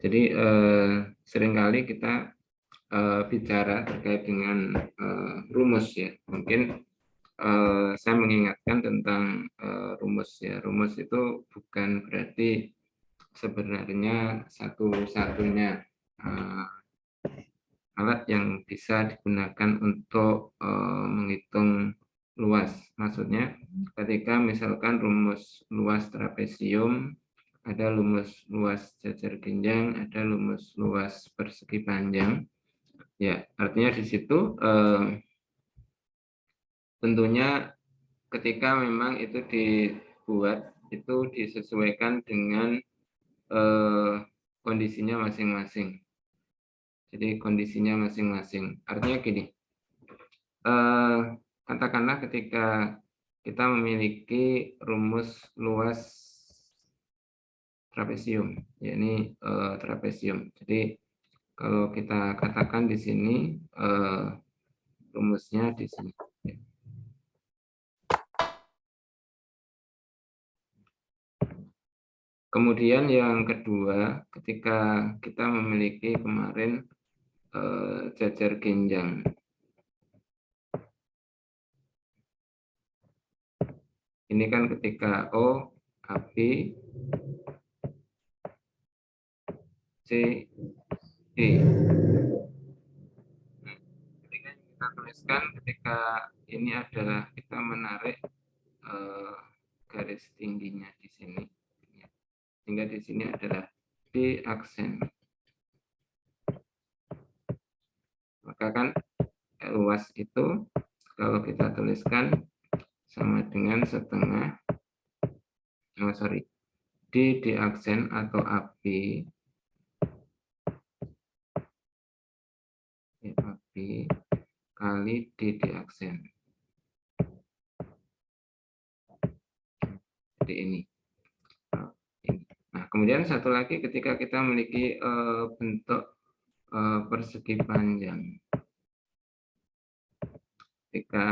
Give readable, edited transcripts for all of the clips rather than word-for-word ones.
Jadi seringkali kita bicara terkait dengan rumus ya. Mungkin saya mengingatkan tentang rumus ya. Rumus itu bukan berarti sebenarnya satu-satunya alat yang bisa digunakan untuk menghitung luas. Maksudnya ketika misalkan rumus luas trapesium, ada rumus luas jajar genjang, ada rumus luas persegi panjang. Ya, artinya di situ tentunya ketika memang itu dibuat, itu disesuaikan dengan kondisinya masing-masing. Jadi kondisinya masing-masing. Artinya gini, katakanlah ketika kita memiliki rumus luas trapesium, yakni trapesium. Jadi kalau kita katakan di sini rumusnya di sini. Kemudian yang kedua, ketika kita memiliki kemarin jajar genjang. Ini kan ketika O, AB, C, D. Ketika kita tuliskan, ketika ini adalah kita menarik garis tingginya di sini, sehingga di sini adalah D aksen. Maka kan luas itu kalau kita tuliskan sama dengan setengah, D aksen atau AB, AB kali D aksen. Jadi ini. Nah, kemudian satu lagi ketika kita memiliki bentuk persegi panjang. Ketika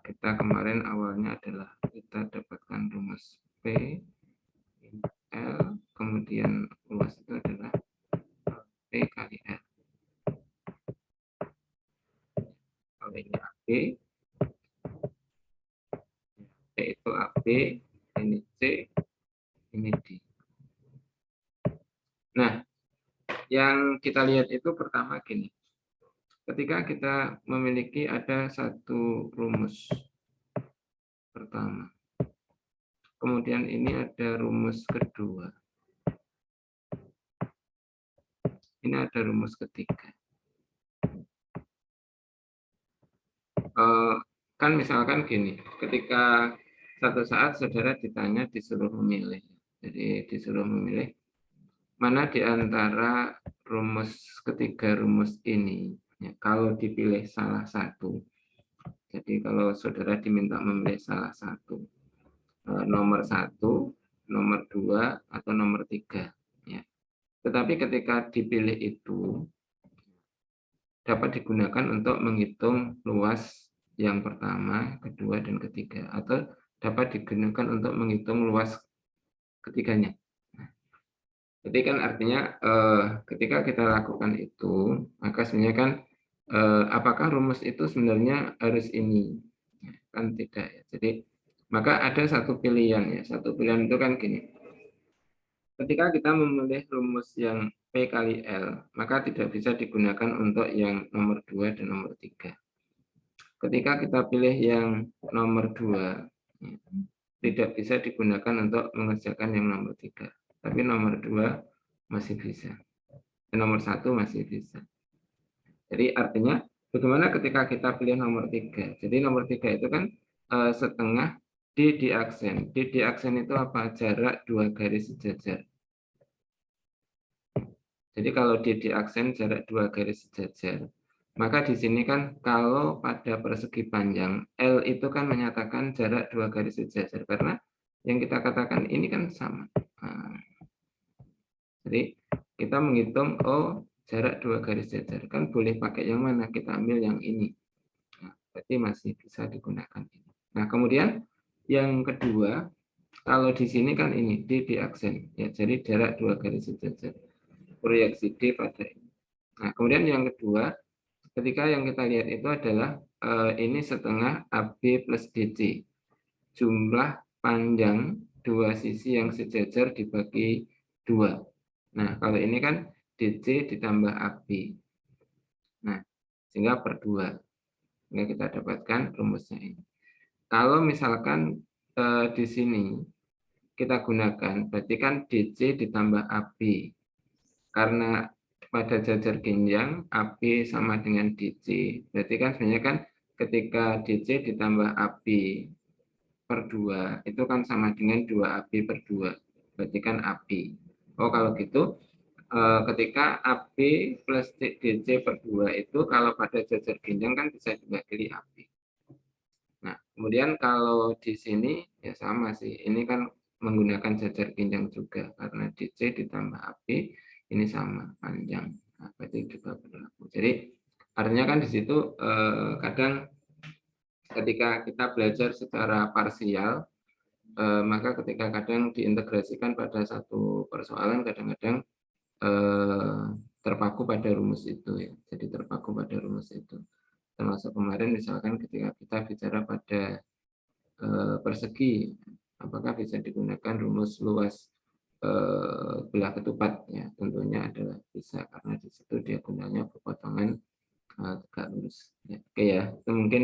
kita kemarin awalnya adalah kita dapatkan rumus P, L, kemudian luas itu adalah P kali L. Kalau ini AB, P itu AB, ini C, ini D. Nah, yang kita lihat itu pertama gini. Ketika kita memiliki ada satu rumus pertama. Kemudian ini ada rumus kedua. Ini ada rumus ketiga. Kan misalkan gini, ketika satu saat saudara ditanya disuruh memilih. Jadi disuruh memilih mana di antara rumus ketiga rumus ini. Ya, kalau dipilih salah satu. Jadi kalau saudara diminta memilih salah satu. Nomor 1, nomor 2, atau nomor 3. Ya. Tetapi ketika dipilih itu, dapat digunakan untuk menghitung luas yang pertama, kedua, dan ketiga. Atau dapat digunakan untuk menghitung luas ketiganya. Jadi kan artinya ketika kita lakukan itu, maka sebenarnya kan apakah rumus itu sebenarnya harus ini? Kan tidak ya. Jadi maka ada satu pilihan ya. Satu pilihan itu kan gini. Ketika kita memilih rumus yang P kali L, maka tidak bisa digunakan untuk yang nomor 2 dan nomor 3. Ketika kita pilih yang nomor 2, tidak bisa digunakan untuk mengerjakan yang nomor 3. Tapi nomor 2 masih bisa. Dan nomor 1 masih bisa. Jadi artinya bagaimana ketika kita pilih nomor 3. Jadi nomor 3 itu kan setengah D di aksen. D di aksen itu apa? Jarak 2 garis sejajar. Jadi kalau D di aksen jarak 2 garis sejajar, maka di sini kan kalau pada persegi panjang, L itu kan menyatakan jarak 2 garis sejajar, karena yang kita katakan ini kan sama. Nah, jadi kita menghitung, oh jarak 2 garis sejajar, kan boleh pakai yang mana, kita ambil yang ini. Nah, berarti masih bisa digunakan ini. Nah kemudian yang kedua, kalau di sini kan ini, D di aksen, ya, jadi jarak 2 garis sejajar. proyeksi D pada ini. Nah, kemudian yang kedua, ketika yang kita lihat itu adalah ini setengah AB plus DC. Jumlah panjang dua sisi yang sejajar dibagi 2. Nah, kalau ini kan DC ditambah AB. Nah, sehingga per 2. Sehingga kita dapatkan rumusnya ini. Kalau misalkan di sini kita gunakan, berarti kan DC ditambah AB. Karena pada jajar genjang AB sama dengan DC. Berarti kan sebenarnya kan ketika DC ditambah AB per 2 itu kan sama dengan 2AB per 2. Berarti kan AB. Oh, kalau gitu ketika AB plus DC per 2 itu kalau pada jajar genjang kan bisa diwakili AB. Nah, kemudian kalau di sini ya sama sih. Ini kan menggunakan jajar genjang juga karena DC ditambah AB ini sama panjang. Nah, berarti juga berlaku. Jadi artinya kan di situ kadang ketika kita belajar secara parsial, maka ketika kadang diintegrasikan pada satu persoalan kadang-kadang terpaku pada rumus itu ya. Jadi terpaku pada rumus itu. Termasuk kemarin misalkan ketika kita bicara pada persegi, apakah bisa digunakan rumus luas belah ketupat ya, tentunya adalah bisa karena di situ dia gunanya pepotongan tegak lurus ya. Oke ya, itu mungkin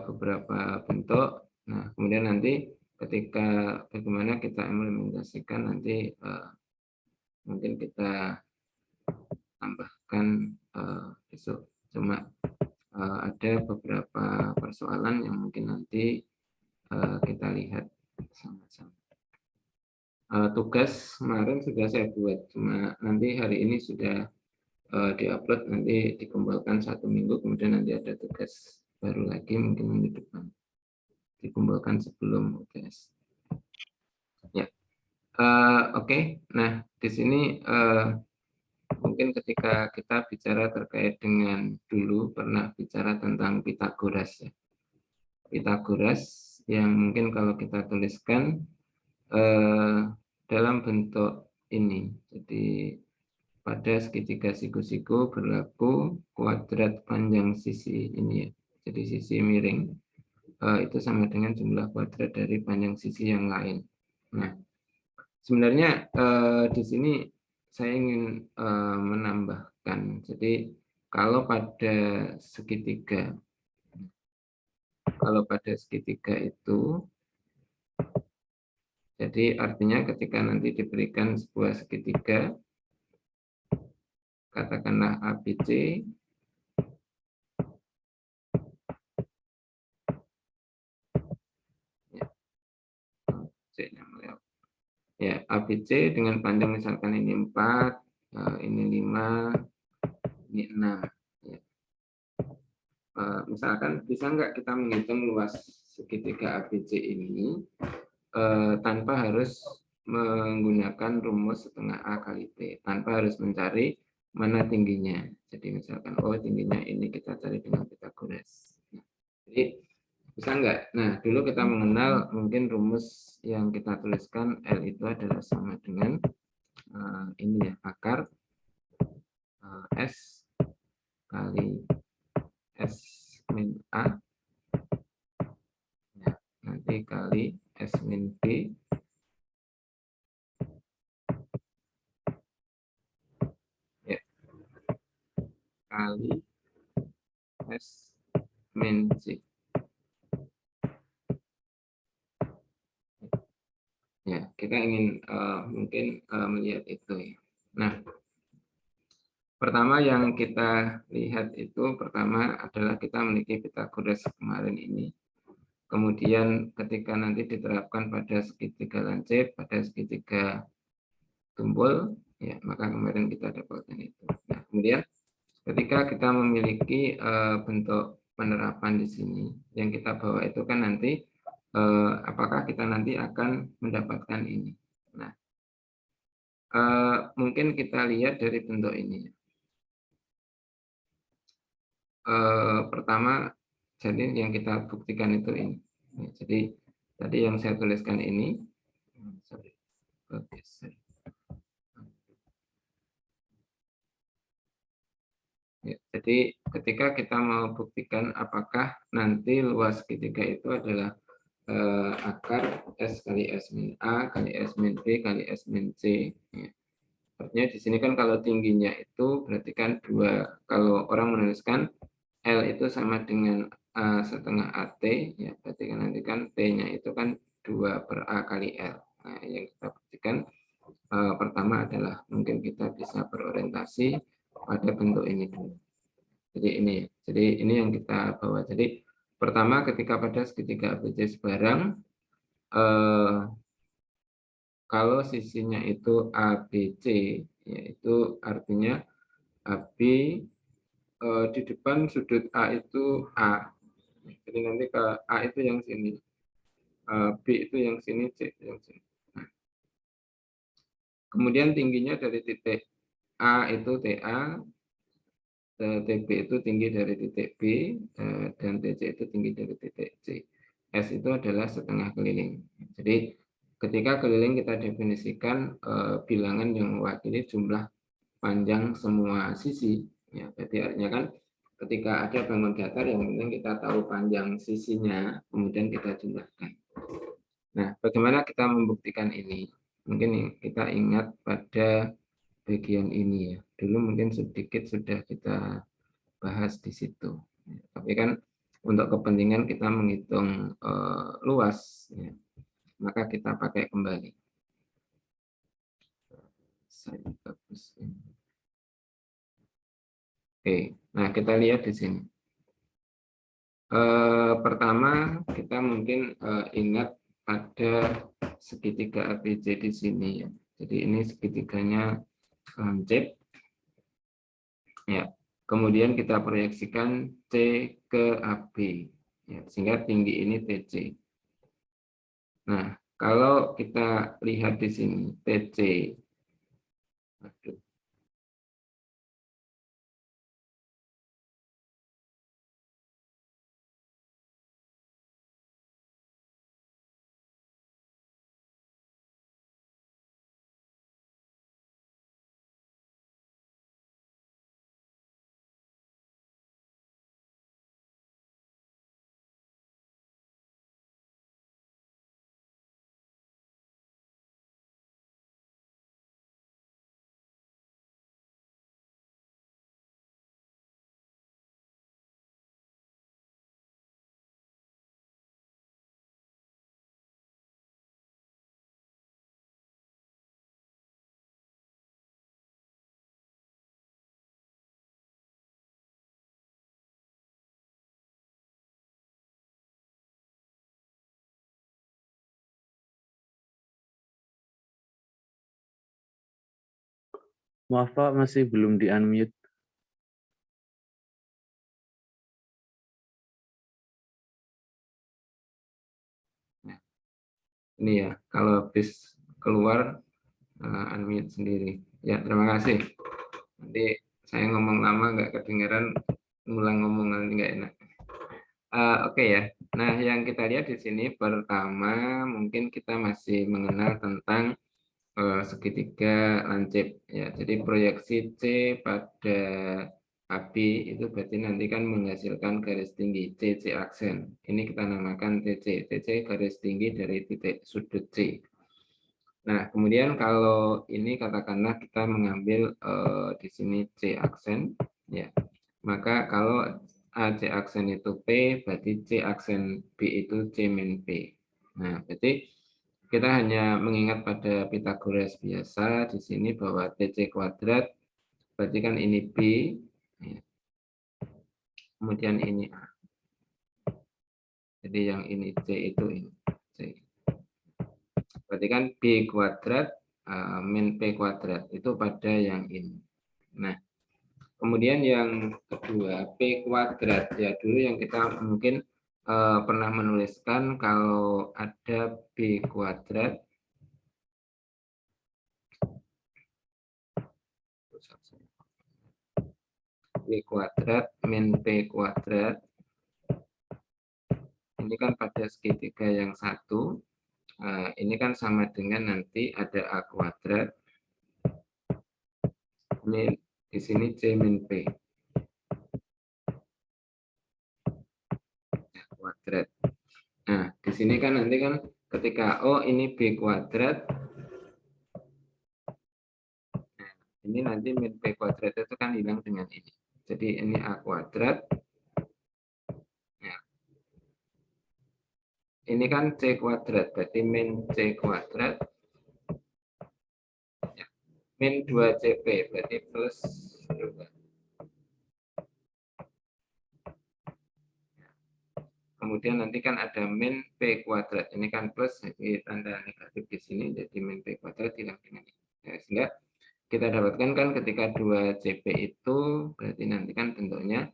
beberapa bentuk. Nah, kemudian nanti ketika bagaimana kita implementasikan nanti mungkin kita tambahkan besok. Cuma ada beberapa persoalan yang mungkin nanti kita lihat sama-sama. Tugas kemarin sudah saya buat, cuma nanti hari ini sudah diupload, nanti dikumpulkan 1 minggu, kemudian nanti ada tugas baru lagi mungkin minggu depan, dikumpulkan sebelum UTS. Ya, oke. Nah, di sini mungkin ketika kita bicara terkait dengan dulu pernah bicara tentang Pitagoras ya. Pitagoras yang mungkin kalau kita tuliskan dalam bentuk ini. Jadi pada segitiga siku-siku berlaku kuadrat panjang sisi ini ya. Jadi sisi miring itu sama dengan jumlah kuadrat dari panjang sisi yang lain. Nah, sebenarnya di sini saya ingin menambahkan. Jadi kalau pada segitiga itu jadi artinya ketika nanti diberikan sebuah segitiga, katakanlah ABC, ya, ABC dengan panjang misalkan ini 4, ini 5, ini 6. Ya. Misalkan bisa nggak kita menghitung luas segitiga ABC ini tanpa harus menggunakan rumus setengah A kali T, tanpa harus mencari mana tingginya. Jadi misalkan, oh tingginya ini kita cari dengan Pitagoras. Nah, jadi bisa nggak? Nah, dulu kita mengenal mungkin rumus yang kita tuliskan L itu adalah sama dengan ini ya, akar S kali S min A, ya, nanti kali S min B, ya, kali S min C. Ya, kita ingin mungkin melihat itu ya. Nah, pertama yang kita lihat itu pertama adalah kita memiliki Pitagoras kemarin ini. Kemudian ketika nanti diterapkan pada segitiga lancip, pada segitiga tumpul, ya maka kemarin kita dapatkan itu. Nah, kemudian ketika kita memiliki bentuk penerapan di sini, yang kita bawa itu kan nanti apakah kita nanti akan mendapatkan ini. Nah, mungkin kita lihat dari bentuk ini. Pertama, jadi yang kita buktikan itu ini. Jadi tadi yang saya tuliskan ini, Ya, jadi ketika kita mau buktikan apakah nanti luas segitiga itu adalah akar S kali S min A kali S min B kali S min C. Ya. Artinya di sini kan kalau tingginya itu berarti kan 2. Kalau orang menuliskan L itu sama dengan A setengah AT, ya berarti kan nanti kan T-nya itu kan 2 per A kali L. Nah, yang kita buktikan pertama adalah mungkin kita bisa berorientasi pada bentuk ini dulu. Jadi ini yang kita bawa. Jadi pertama ketika pada segitiga ABC sebarang, kalau sisinya itu ABC, yaitu artinya AB di depan sudut A itu A. Jadi nanti ke A itu yang sini, B itu yang sini, C itu yang sini. Nah, kemudian tingginya dari titik A itu TA, TB itu tinggi dari titik B, dan TC itu tinggi dari titik C. S itu adalah setengah keliling. Jadi ketika keliling kita definisikan bilangan yang mewakili jumlah panjang semua sisi. Ya, berarti artinya kan ketika ada bangun datar yang penting kita tahu panjang sisinya, kemudian kita jumlahkan. Nah, bagaimana kita membuktikan ini? Mungkin kita ingat pada bagian ini ya. Dulu mungkin sedikit sudah kita bahas di situ. Tapi kan untuk kepentingan kita menghitung luas, ya, maka kita pakai kembali. Oke, nah kita lihat di sini. Pertama kita mungkin ingat pada segitiga ABC di sini ya. Jadi ini segitiganya lancip. Ya. Kemudian kita proyeksikan C ke AB. Ya, sehingga tinggi ini TC. Nah, kalau kita lihat di sini TC. Aduh. Maaf Pak, masih belum di-unmute. Nah, ini ya, kalau habis keluar unmute sendiri. Ya, terima kasih. Nanti saya ngomong lama nggak kedengeran, ngulang ngomong nanti nggak enak. Oke ya. Nah, yang kita lihat di sini pertama mungkin kita masih mengenal tentang segitiga lancip ya. Jadi proyeksi C pada AB itu berarti nanti kan menghasilkan garis tinggi C aksen. Ini kita namakan TC. TC garis tinggi dari titik sudut C. Nah, kemudian kalau ini katakanlah kita mengambil di sini C aksen ya. Maka kalau AC aksen itu P, berarti C aksen B itu C min P. Nah, berarti kita hanya mengingat pada Pythagoras biasa di sini bahwa TC kuadrat, berarti kan ini B, ya. Kemudian ini A. Jadi yang ini C itu ini C. Berarti kan B kuadrat min P kuadrat itu pada yang ini. Nah, kemudian yang kedua P kuadrat ya, dulu yang kita mungkin pernah menuliskan kalau ada B kuadrat B kuadrat min P kuadrat ini kan pada segitiga yang satu, ini kan sama dengan nanti ada A kuadrat min di sini C min P. kuadrat. Nah, di sini kan nanti kan ketika ini B kuadrat, ini nanti min B kuadrat itu kan hilang dengan ini. Jadi ini A kuadrat. Ya. Ini kan C kuadrat, berarti min C kuadrat. Ya. Min 2CP, berarti plus 2. Kemudian nanti kan ada min P kuadrat. Ini kan plus, jadi tanda negatif di sini, jadi min P kuadrat hilang dengan ini. Ya, sehingga kita dapatkan kan ketika 2CP itu, berarti nanti kan bentuknya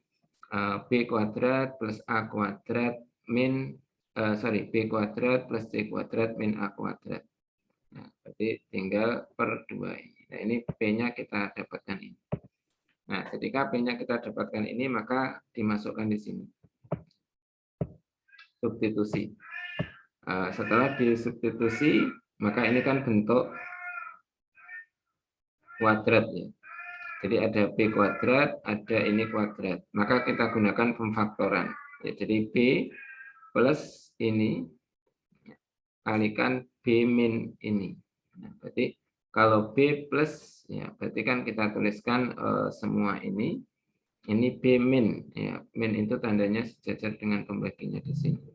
B kuadrat plus A kuadrat min, B kuadrat plus C kuadrat min A kuadrat. Nah, berarti tinggal per 2 ini. Nah, ini P-nya kita dapatkan ini. Nah, ketika P-nya kita dapatkan ini, maka dimasukkan di sini. Substitusi. Setelah disubstitusi, maka ini kan bentuk kuadrat ya. Jadi ada B kuadrat, ada ini kuadrat. Maka kita gunakan pemfaktoran. Ya, jadi B plus ini kalikan B min ini. Nah, berarti kalau B plus, ya berarti kan kita tuliskan semua ini B min. Ya, min itu tandanya sejajar dengan pembaginya di sini.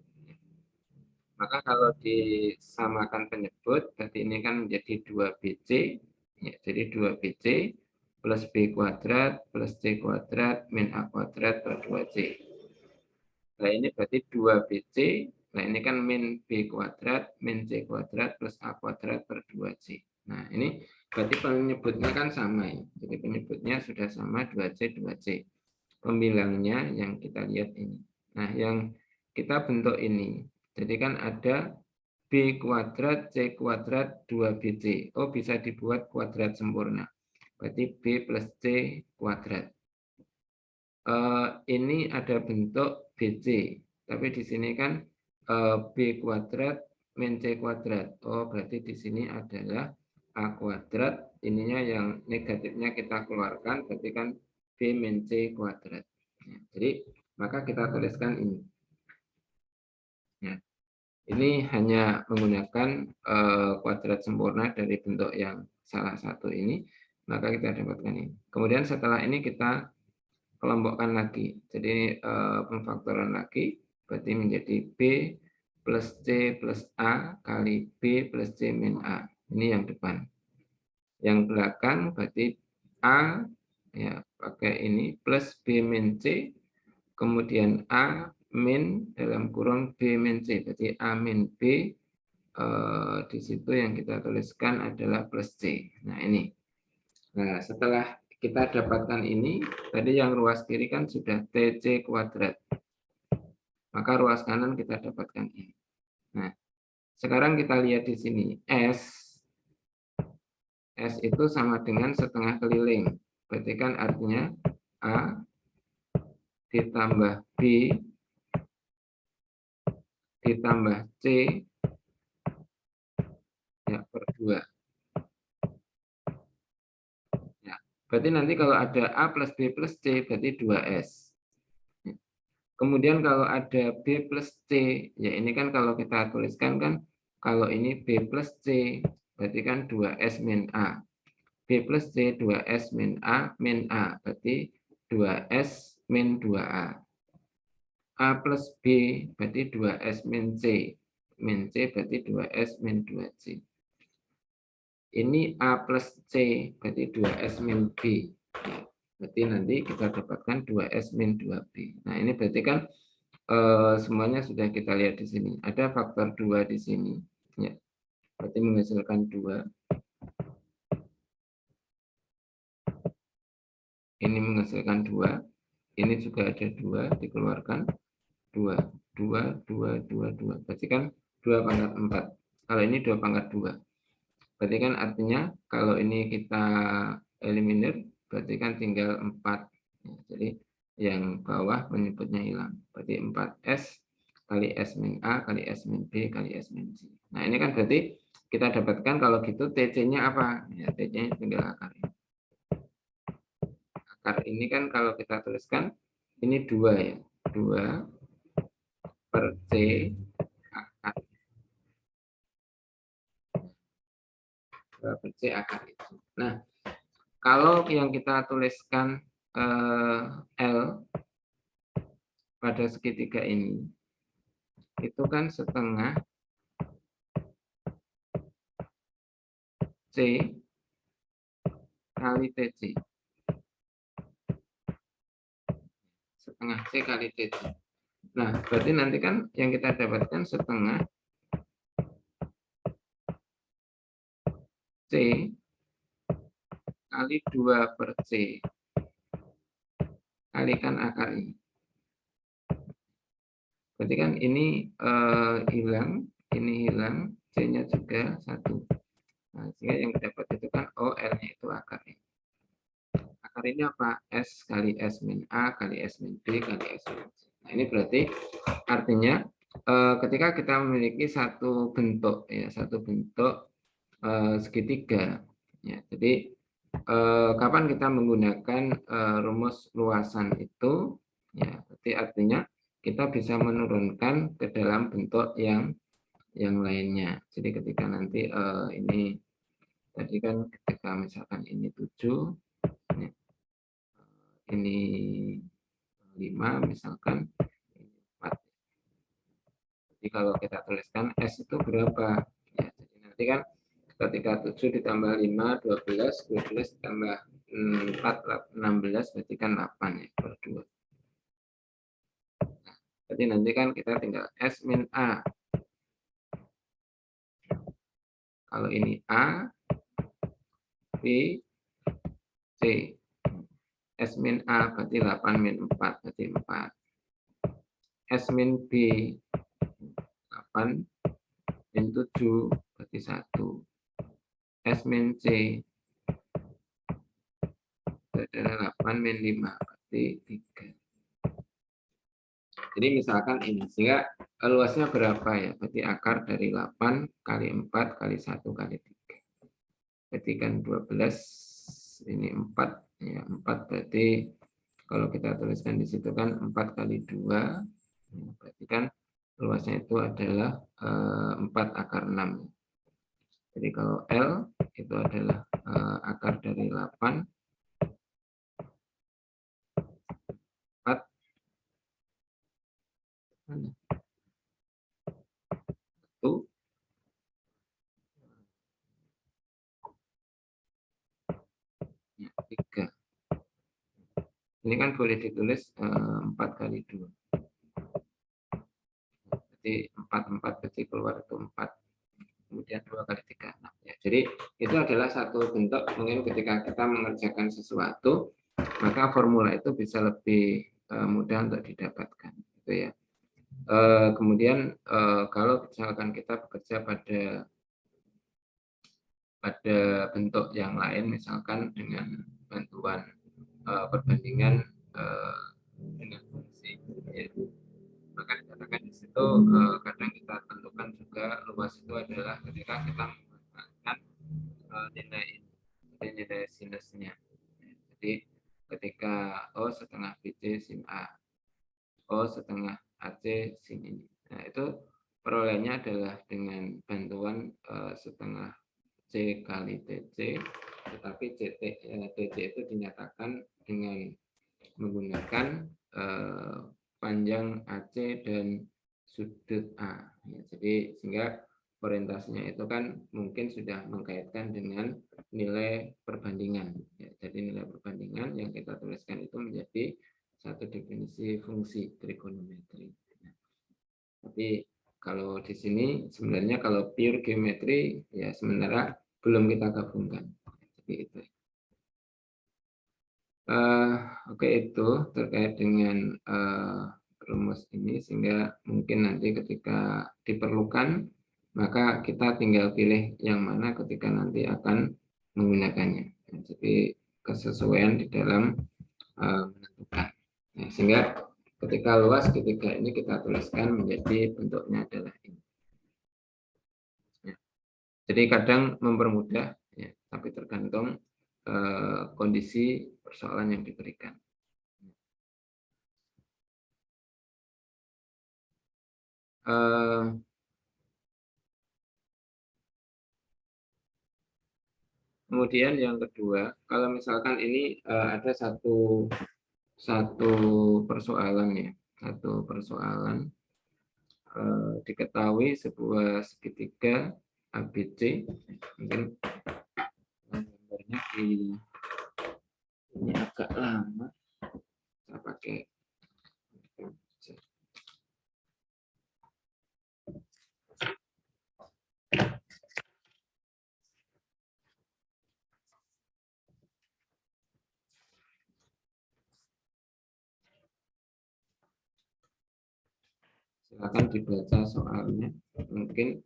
Maka kalau disamakan penyebut, berarti ini kan menjadi 2BC. Ya, jadi 2BC plus B kuadrat plus C kuadrat min A kuadrat per 2C. Nah, ini berarti 2BC. Nah, ini kan min B kuadrat min C kuadrat plus A kuadrat per 2C. Nah, ini berarti penyebutnya kan sama ya. Jadi penyebutnya sudah sama 2C, 2C. Pembilangnya yang kita lihat ini. Nah, yang kita bentuk ini. Jadi kan ada B kuadrat, C kuadrat, 2BC. Oh, bisa dibuat kuadrat sempurna. Berarti B plus C kuadrat. Ini ada bentuk BC. Tapi di sini kan B kuadrat min C kuadrat. Oh, berarti di sini adalah A kuadrat. Ininya yang negatifnya kita keluarkan. Berarti kan B min C kuadrat. Ya, jadi, maka kita tuliskan ini. Ya. Ini hanya menggunakan kuadrat sempurna dari bentuk yang salah satu ini, maka kita dapatkan ini. Kemudian setelah ini kita kelompokkan lagi. Jadi pemfaktoran lagi, berarti menjadi B plus C plus A kali B plus C min A. Ini yang depan. Yang belakang berarti A, ya pakai ini, plus B min C, kemudian A min dalam kurung B min C, berarti A min B, di situ yang kita tuliskan adalah plus C. Nah, ini. Nah, setelah kita dapatkan ini, tadi yang ruas kiri kan sudah TC kuadrat. Maka ruas kanan kita dapatkan ini. Nah, sekarang kita lihat di sini. S itu sama dengan setengah keliling. Berarti kan artinya A ditambah B ditambah C ya per 2. Ya, berarti nanti kalau ada A plus B plus C berarti 2S. Kemudian kalau ada B plus C, ya ini kan kalau kita tuliskan kan, kalau ini B plus C, berarti kan 2S min A. B plus C 2S min A, berarti 2S min 2A. A plus B berarti 2S min C. Min C berarti 2S min 2C. Ini A plus C berarti 2S min B. Berarti nanti kita dapatkan 2S min 2B. Nah, ini berarti kan semuanya sudah kita lihat di sini. Ada faktor 2 di sini. Ya. Berarti menghasilkan 2. Ini menghasilkan 2. Ini juga ada 2, dikeluarkan 2. 2, 2, 2, 2. Berarti kan 2 pangkat 4. Kalau ini 2 pangkat 2. Berarti kan artinya kalau ini kita eliminir, berarti kan tinggal 4. Ya, jadi yang bawah penyebutnya hilang. Berarti 4S kali S min A kali S min B kali S min C. Nah, ini kan berarti kita dapatkan kalau gitu TC-nya apa? Ya, TC-nya tinggal akar ini. Akar ini kan kalau kita tuliskan, ini 2 ya. 2 per C akar. 2 per C akar itu. Nah, kalau yang kita tuliskan L pada segitiga ini, itu kan setengah C kali TC. Setengah C kali TC. Nah, berarti nanti kan yang kita dapatkan setengah C kali 2 per C kalikan akar ini. Berarti kan ini hilang, ini hilang, C-nya juga 1. Nah, sehingga yang didapat itu kan L-nya itu akar ini. Akar ini apa? S kali S min A kali S min B kali S min C. Nah, ini berarti artinya ketika kita memiliki satu bentuk, ya, satu bentuk segitiga. Ya, jadi kapan kita menggunakan rumus luasan itu, ya, berarti artinya kita bisa menurunkan ke dalam bentuk yang lainnya. Jadi ketika nanti ini tadi kan ketika misalkan ini 7, ya, ini 5 misalkan, ini 4. Jadi kalau kita tuliskan S itu berapa? Ya, jadi nanti kan ketika 7 ditambah 5, 12, 12 ditambah 4, 16, berarti kan 8 ya, per 2. Nah, jadi nanti kan kita tinggal S min A. Kalau ini A, B, C. S min A berarti 8 min 4, berarti 4. S min B, 8 min 7, berarti 1. S min C adalah 8 min 5, berarti 3. Jadi misalkan ini, sehingga luasnya berapa ya? Berarti akar dari 8 kali 4 kali 1 kali 3. Berarti kan 12, ini 4. Ya, 4 berarti kalau kita tuliskan di situ kan 4 kali 2. Ya, berarti kan luasnya itu adalah 4 akar 6. Jadi kalau L itu adalah akar dari 8, 4, 1, ya, 3. Ini kan boleh ditulis 4 kali 2. Jadi 4 berarti keluar itu 4. Kemudian 2 kali 3, 6. Ya, jadi itu adalah satu bentuk mungkin ketika kita mengerjakan sesuatu, maka formula itu bisa lebih mudah untuk didapatkan. Gitu ya. Kemudian kalau misalkan kita bekerja pada bentuk yang lain, misalkan dengan bantuan perbandingan dengan fungsi, ya, maka dikatakan di situ kadang kita tentukan juga luas itu adalah ketika kita menggunakan nilai sinusnya. Jadi ketika O setengah BC sin A, O setengah AC sin ini. Nah, itu perolehannya adalah dengan bantuan setengah C kali TC, tetapi TC itu dinyatakan dengan menggunakan panjang AC dan sudut A. Ya, jadi sehingga orientasinya itu kan mungkin sudah mengkaitkan dengan nilai perbandingan. Ya, jadi nilai perbandingan yang kita tuliskan itu menjadi satu definisi fungsi trigonometri. Ya, tapi kalau di sini sebenarnya kalau pure geometri ya sementara belum kita gabungkan. Jadi itu. Oke, itu terkait dengan rumus ini, sehingga mungkin nanti ketika diperlukan maka kita tinggal pilih yang mana ketika nanti akan menggunakannya. Jadi kesesuaian di dalam menentukan. Nah, sehingga ketika luas ketika ini kita tuliskan menjadi bentuknya adalah ini. Ya. Jadi kadang mempermudah, ya, tapi tergantung kondisi persoalan yang diberikan. Kemudian yang kedua, kalau misalkan ini ada satu persoalan ya, satu persoalan diketahui sebuah segitiga ABC, mungkin gambarnya ini agak lama, saya pakai silakan dibaca soalnya, mungkin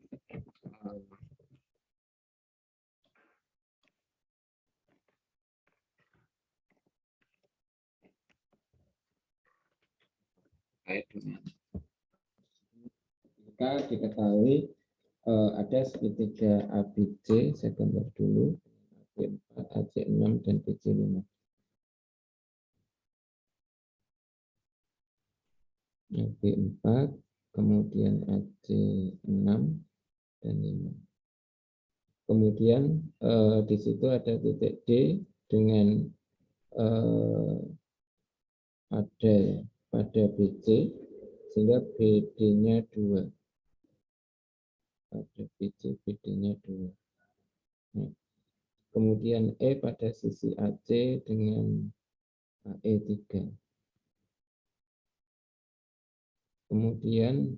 terkait dengan jika diketahui ada segitiga ABC, saya gambar dulu, AC4, AC6, dan BC5. AB4, kemudian AC6, dan 5. Kemudian di situ ada titik D dengan ada pada BC, sehingga BD-nya 2. Pada BC, BD-nya 2. Nah, kemudian E pada sisi AC dengan E3. Kemudian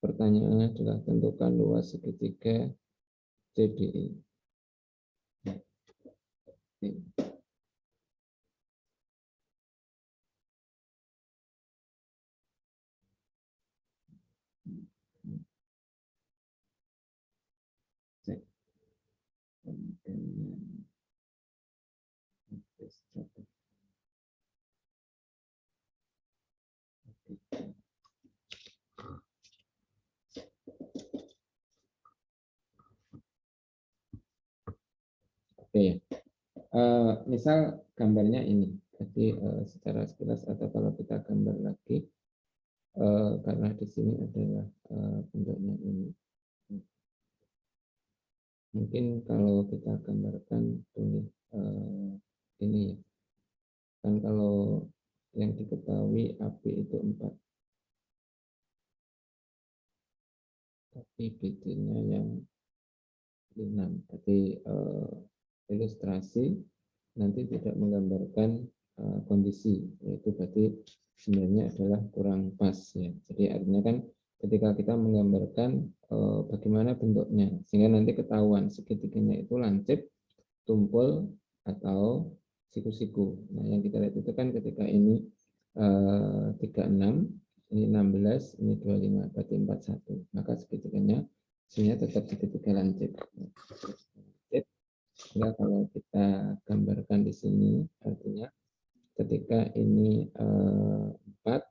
pertanyaannya adalah tentukan luas segitiga CDE. Oke, misal gambarnya ini, jadi secara sekilas atau kalau kita gambar lagi, karena di sini adalah bentuknya ini. Mungkin kalau kita gambarkan tulis ini, kan kalau yang diketahui AB itu 4, tapi BC-nya yang 6. Jadi ilustrasi nanti tidak menggambarkan kondisi, yaitu berarti sebenarnya adalah kurang pas ya. Jadi artinya kan ketika kita menggambarkan bagaimana bentuknya, sehingga nanti ketahuan segitiganya itu lancip, tumpul, atau siku-siku. Nah, yang kita lihat itu kan ketika ini 36, ini 16, ini 25, berarti 41. Maka segitiganya sebenarnya tetap segitiga lancip. Nah, kalau kita gambarkan di sini, artinya ketika ini 4,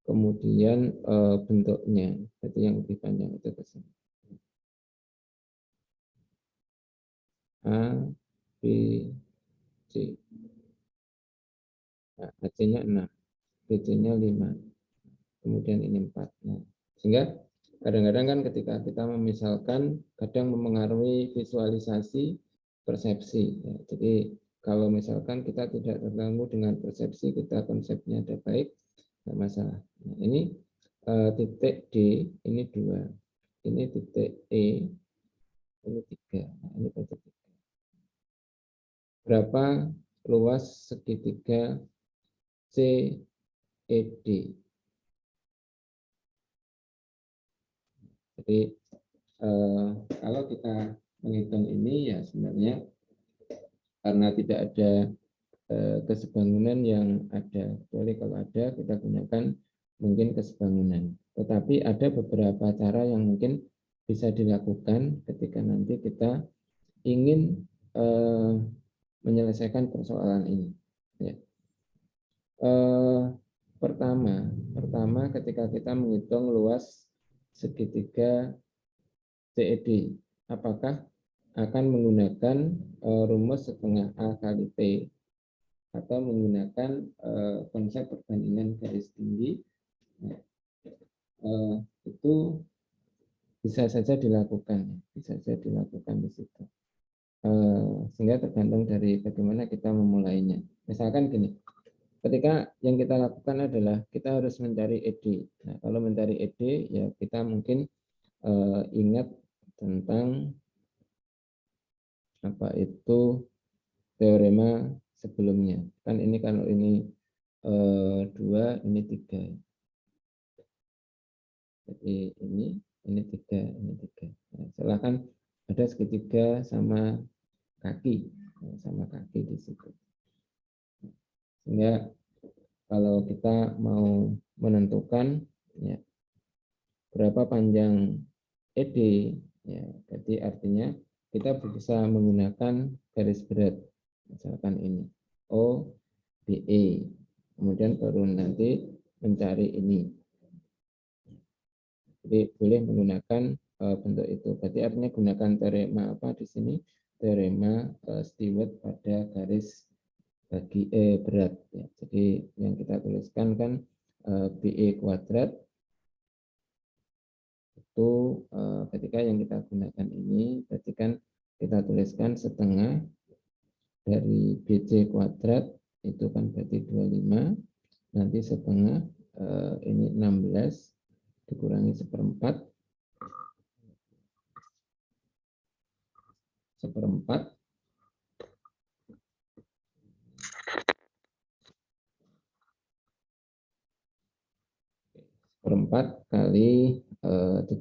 kemudian bentuknya, jadi yang lebih panjang itu ke sini. A, B, C. Nah, AC-nya 6, BC-nya 5, kemudian ini 4. Nah, sehingga kadang-kadang kan ketika kita memisalkan, kadang mempengaruhi visualisasi persepsi. Ya. Jadi kalau misalkan kita tidak terganggu dengan persepsi, kita konsepnya ada baik, tidak masalah. Nah, ini titik D, ini 2. Ini titik E, ini 3. Nah, ini titik 3. Berapa luas segitiga CED? Jadi kalau kita menghitung ini ya sebenarnya karena tidak ada kesebangunan yang ada, kecuali kalau ada kita gunakan mungkin kesebangunan. Tetapi ada beberapa cara yang mungkin bisa dilakukan ketika nanti kita ingin menyelesaikan persoalan ini. Ya. Pertama ketika kita menghitung luas segitiga CED, apakah akan menggunakan rumus setengah A kali T atau menggunakan konsep perbandingan garis tinggi Itu bisa saja dilakukan, di situ. Sehingga tergantung dari bagaimana kita memulainya. Misalkan gini, ketika yang kita lakukan adalah kita harus mencari ED. Nah, kalau mencari ED, ya kita mungkin ingat tentang apa itu teorema sebelumnya. Kan ini kalau ini 2, ini 3. Jadi ini 3, ini 3. Nah, silahkan ada segitiga sama kaki di situ. Sehingga kalau kita mau menentukan ya, berapa panjang ED, ya, berarti artinya kita bisa menggunakan garis berat, misalkan ini O, BE, kemudian baru nanti mencari ini. Jadi boleh menggunakan bentuk itu. Berarti artinya gunakan teorema apa di sini? Teorema Stewart pada garis bagi berat. Ya. Jadi yang kita tuliskan kan BE kuadrat itu ketika yang kita gunakan ini, berarti kan kita tuliskan setengah dari BC kuadrat itu kan berarti 25, nanti setengah ini 16 dikurangi seperempat seperempat kali 36.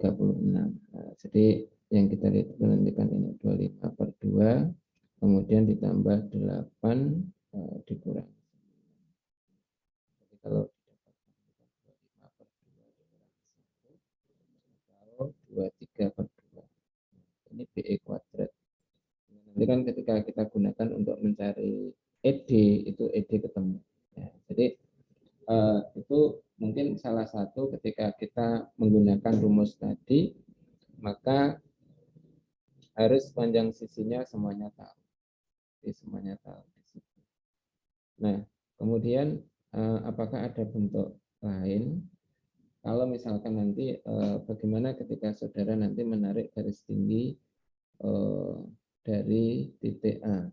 Nah, jadi yang kita nantikan ini 25/2, kemudian ditambah 8 dikurangi. Jadi kalau 23/2, ini BE kuadrat. Nanti kan ketika kita gunakan untuk mencari ED, itu ED ketemu. Ya, jadi itu mungkin salah satu ketika kita menggunakan rumus tadi, maka harus panjang sisinya semuanya tahu. Jadi semuanya tahu. Nah, kemudian apakah ada bentuk lain? Kalau misalkan nanti bagaimana ketika saudara nanti menarik garis tinggi dari titik A,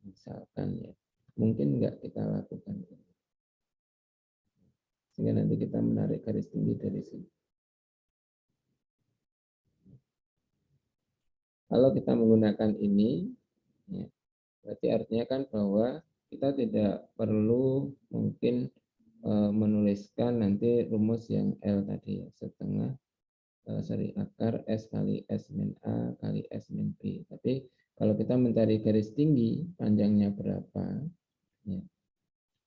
misalkan ya, mungkin enggak kita lakukan, sehingga nanti kita menarik garis tinggi dari sini. Kalau kita menggunakan ini, ya, berarti artinya kan bahwa kita tidak perlu mungkin menuliskan nanti rumus yang L tadi ya, setengah akar S kali S min A kali S min B. Tapi kalau kita mencari garis tinggi, panjangnya berapa? Ya.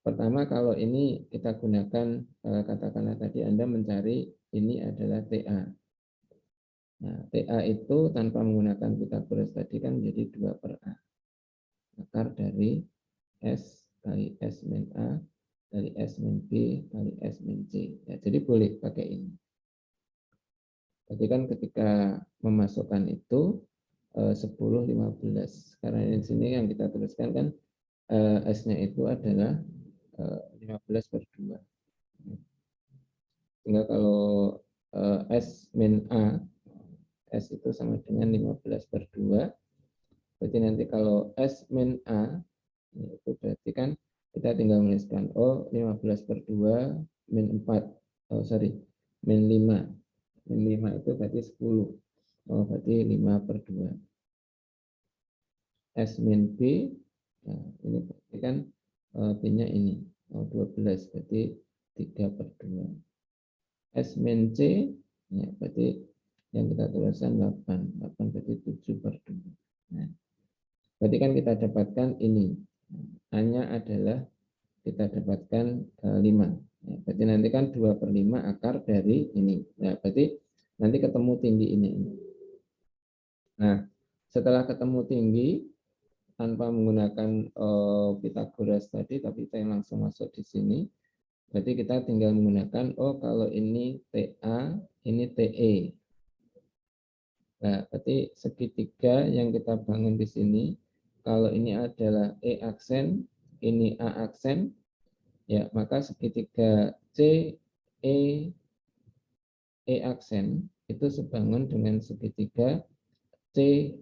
Pertama, kalau ini kita gunakan, katakanlah tadi Anda mencari ini adalah TA. Nah, TA itu tanpa menggunakan Pythagoras tadi kan menjadi 2/A. Akar dari S kali S min A dari S min B kali S min C. Ya, jadi boleh pakai ini. Jadi kan ketika memasukkan itu 10, 15. Karena di sini yang kita tuliskan kan S-nya itu adalah 15/2. Sehingga kalau S min A, S itu sama dengan 15/2. Berarti nanti kalau S min A, itu berarti kan kita tinggal menuliskan 15/2 min 4. Min 5. Min 5 itu berarti 10. Berarti 5/2. S min B, nah, ini berarti kan B-nya ini 12, berarti 3/2. S min C, ya, berarti yang kita tuliskan 8 berarti 7/2. Nah, berarti kan kita dapatkan ini, hanya adalah kita dapatkan 5. Ya, berarti nanti kan 2/5 akar dari ini. Nah, berarti nanti ketemu tinggi ini. Nah, setelah ketemu tinggi, tanpa menggunakan Pythagoras tadi, tapi kita langsung masuk di sini. Berarti kita tinggal menggunakan, kalau ini TA, ini TE. Nah, berarti segitiga yang kita bangun di sini, kalau ini adalah E aksen, ini A aksen, ya, maka segitiga C, E aksen itu sebangun dengan segitiga C,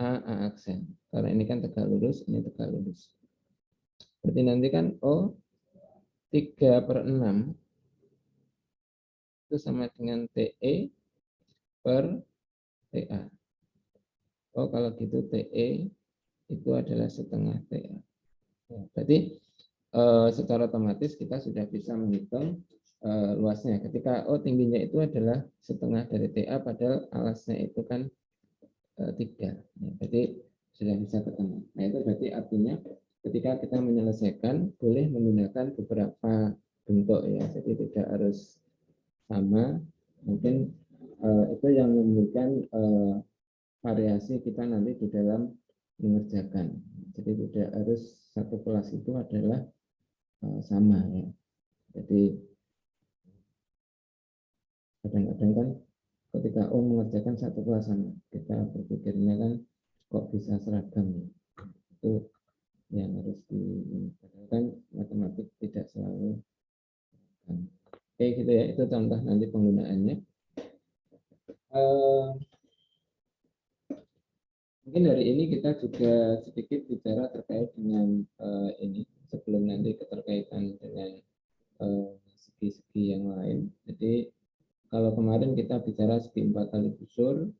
A aksen. Karena ini kan tegak lurus, ini tegak lurus. Berarti nanti kan O 3/6 itu sama dengan TE per TA. Oh, kalau gitu TE itu adalah setengah TA. Ya, berarti secara otomatis kita sudah bisa menghitung luasnya. Ketika tingginya itu adalah setengah dari TA, padahal alasnya itu kan 3. Ya, berarti sudah bisa ketemu. Nah, itu berarti artinya ketika kita menyelesaikan boleh menggunakan beberapa bentuk ya. Jadi tidak harus sama. Mungkin itu yang memberikan variasi kita nanti di dalam mengerjakan. Jadi tidak harus satu kelas itu adalah sama ya. Jadi kadang-kadang kan ketika mengerjakan satu kelas sama, kita berpikirnya kan kok bisa seragam ya. Itu yang harus kan matematik tidak selalu oke gitu ya, itu contoh nanti penggunaannya. Mungkin dari ini kita juga sedikit bicara terkait dengan ini sebelum nanti keterkaitan dengan segi-segi yang lain. Jadi kalau kemarin kita bicara segi 4 kali busur,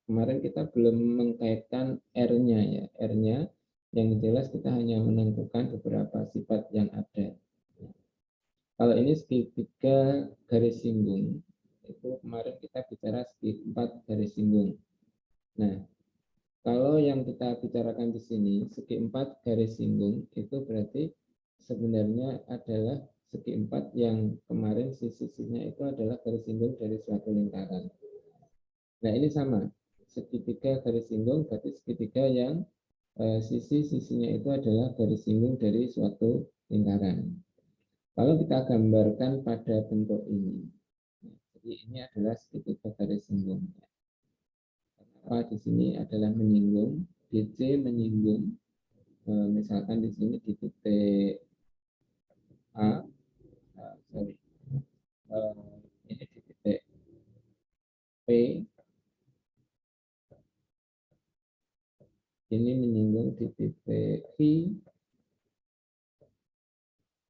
kemarin kita belum mengkaitkan R-nya ya. R-nya yang jelas kita hanya menentukan beberapa sifat yang ada. Kalau ini segitiga garis singgung, itu kemarin kita bicara segi 4 garis singgung. Nah, kalau yang kita bicarakan di sini, segi 4 garis singgung, itu berarti sebenarnya adalah segi 4 yang kemarin sisi-sisinya itu adalah garis singgung dari suatu lingkaran. Nah, ini sama. Segitiga garis singgung berarti segitiga yang sisi-sisinya itu adalah garis singgung dari suatu lingkaran. Kalau kita gambarkan pada bentuk ini, jadi ini adalah segitiga garis singgung. Kenapa di sini adalah menyinggung, DC menyinggung, misalkan di sini di titik A, ini di titik P, ini menyinggung di titik Q,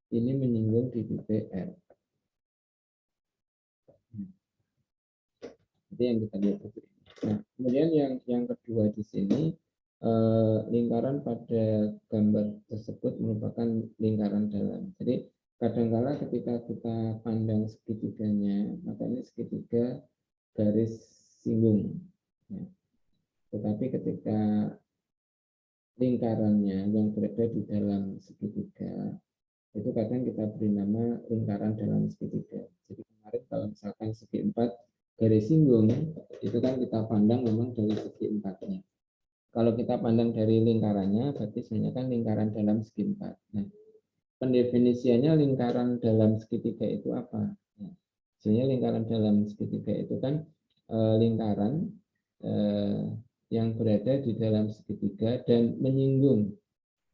ini menyinggung di titik R. Jadi yang kita lihat itu. Nah, kemudian yang kedua di sini lingkaran pada gambar tersebut merupakan lingkaran dalam. Jadi kadangkala ketika kita pandang segitiganya, maka ini segitiga garis singgung. Ya. Tetapi ketika lingkarannya yang berada di dalam segitiga, itu kadang kita beri nama lingkaran dalam segitiga. Jadi kemarin kalau misalkan segi 4 garis singgung, itu kan kita pandang memang dari segi 4-nya. Kalau kita pandang dari lingkarannya, berarti sebenarnya kan lingkaran dalam segi 4. Nah, pendefinisiannya lingkaran dalam segitiga itu apa? Nah, sebenarnya lingkaran dalam segitiga itu kan lingkaran yang berada di dalam segitiga dan menyinggung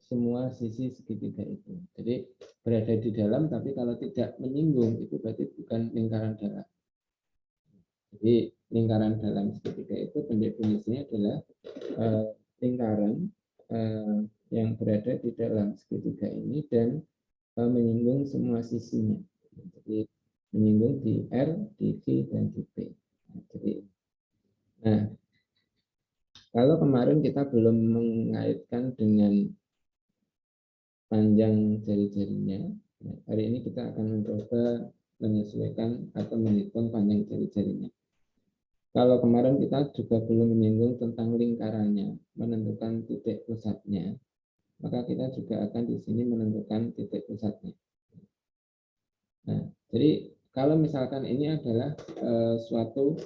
semua sisi segitiga itu. Jadi berada di dalam, tapi kalau tidak menyinggung itu berarti bukan lingkaran dalam. Jadi lingkaran dalam segitiga itu pendefinisinya adalah lingkaran yang berada di dalam segitiga ini dan menyinggung semua sisinya. Jadi menyinggung di R, di Q, dan di P. Nah, kalau kemarin kita belum mengaitkan dengan panjang jari-jarinya, hari ini kita akan mencoba menyesuaikan atau menghitung panjang jari-jarinya. Kalau kemarin kita juga belum menyinggung tentang lingkarannya, menentukan titik pusatnya, maka kita juga akan di sini menentukan titik pusatnya. Nah, jadi kalau misalkan ini adalah suatu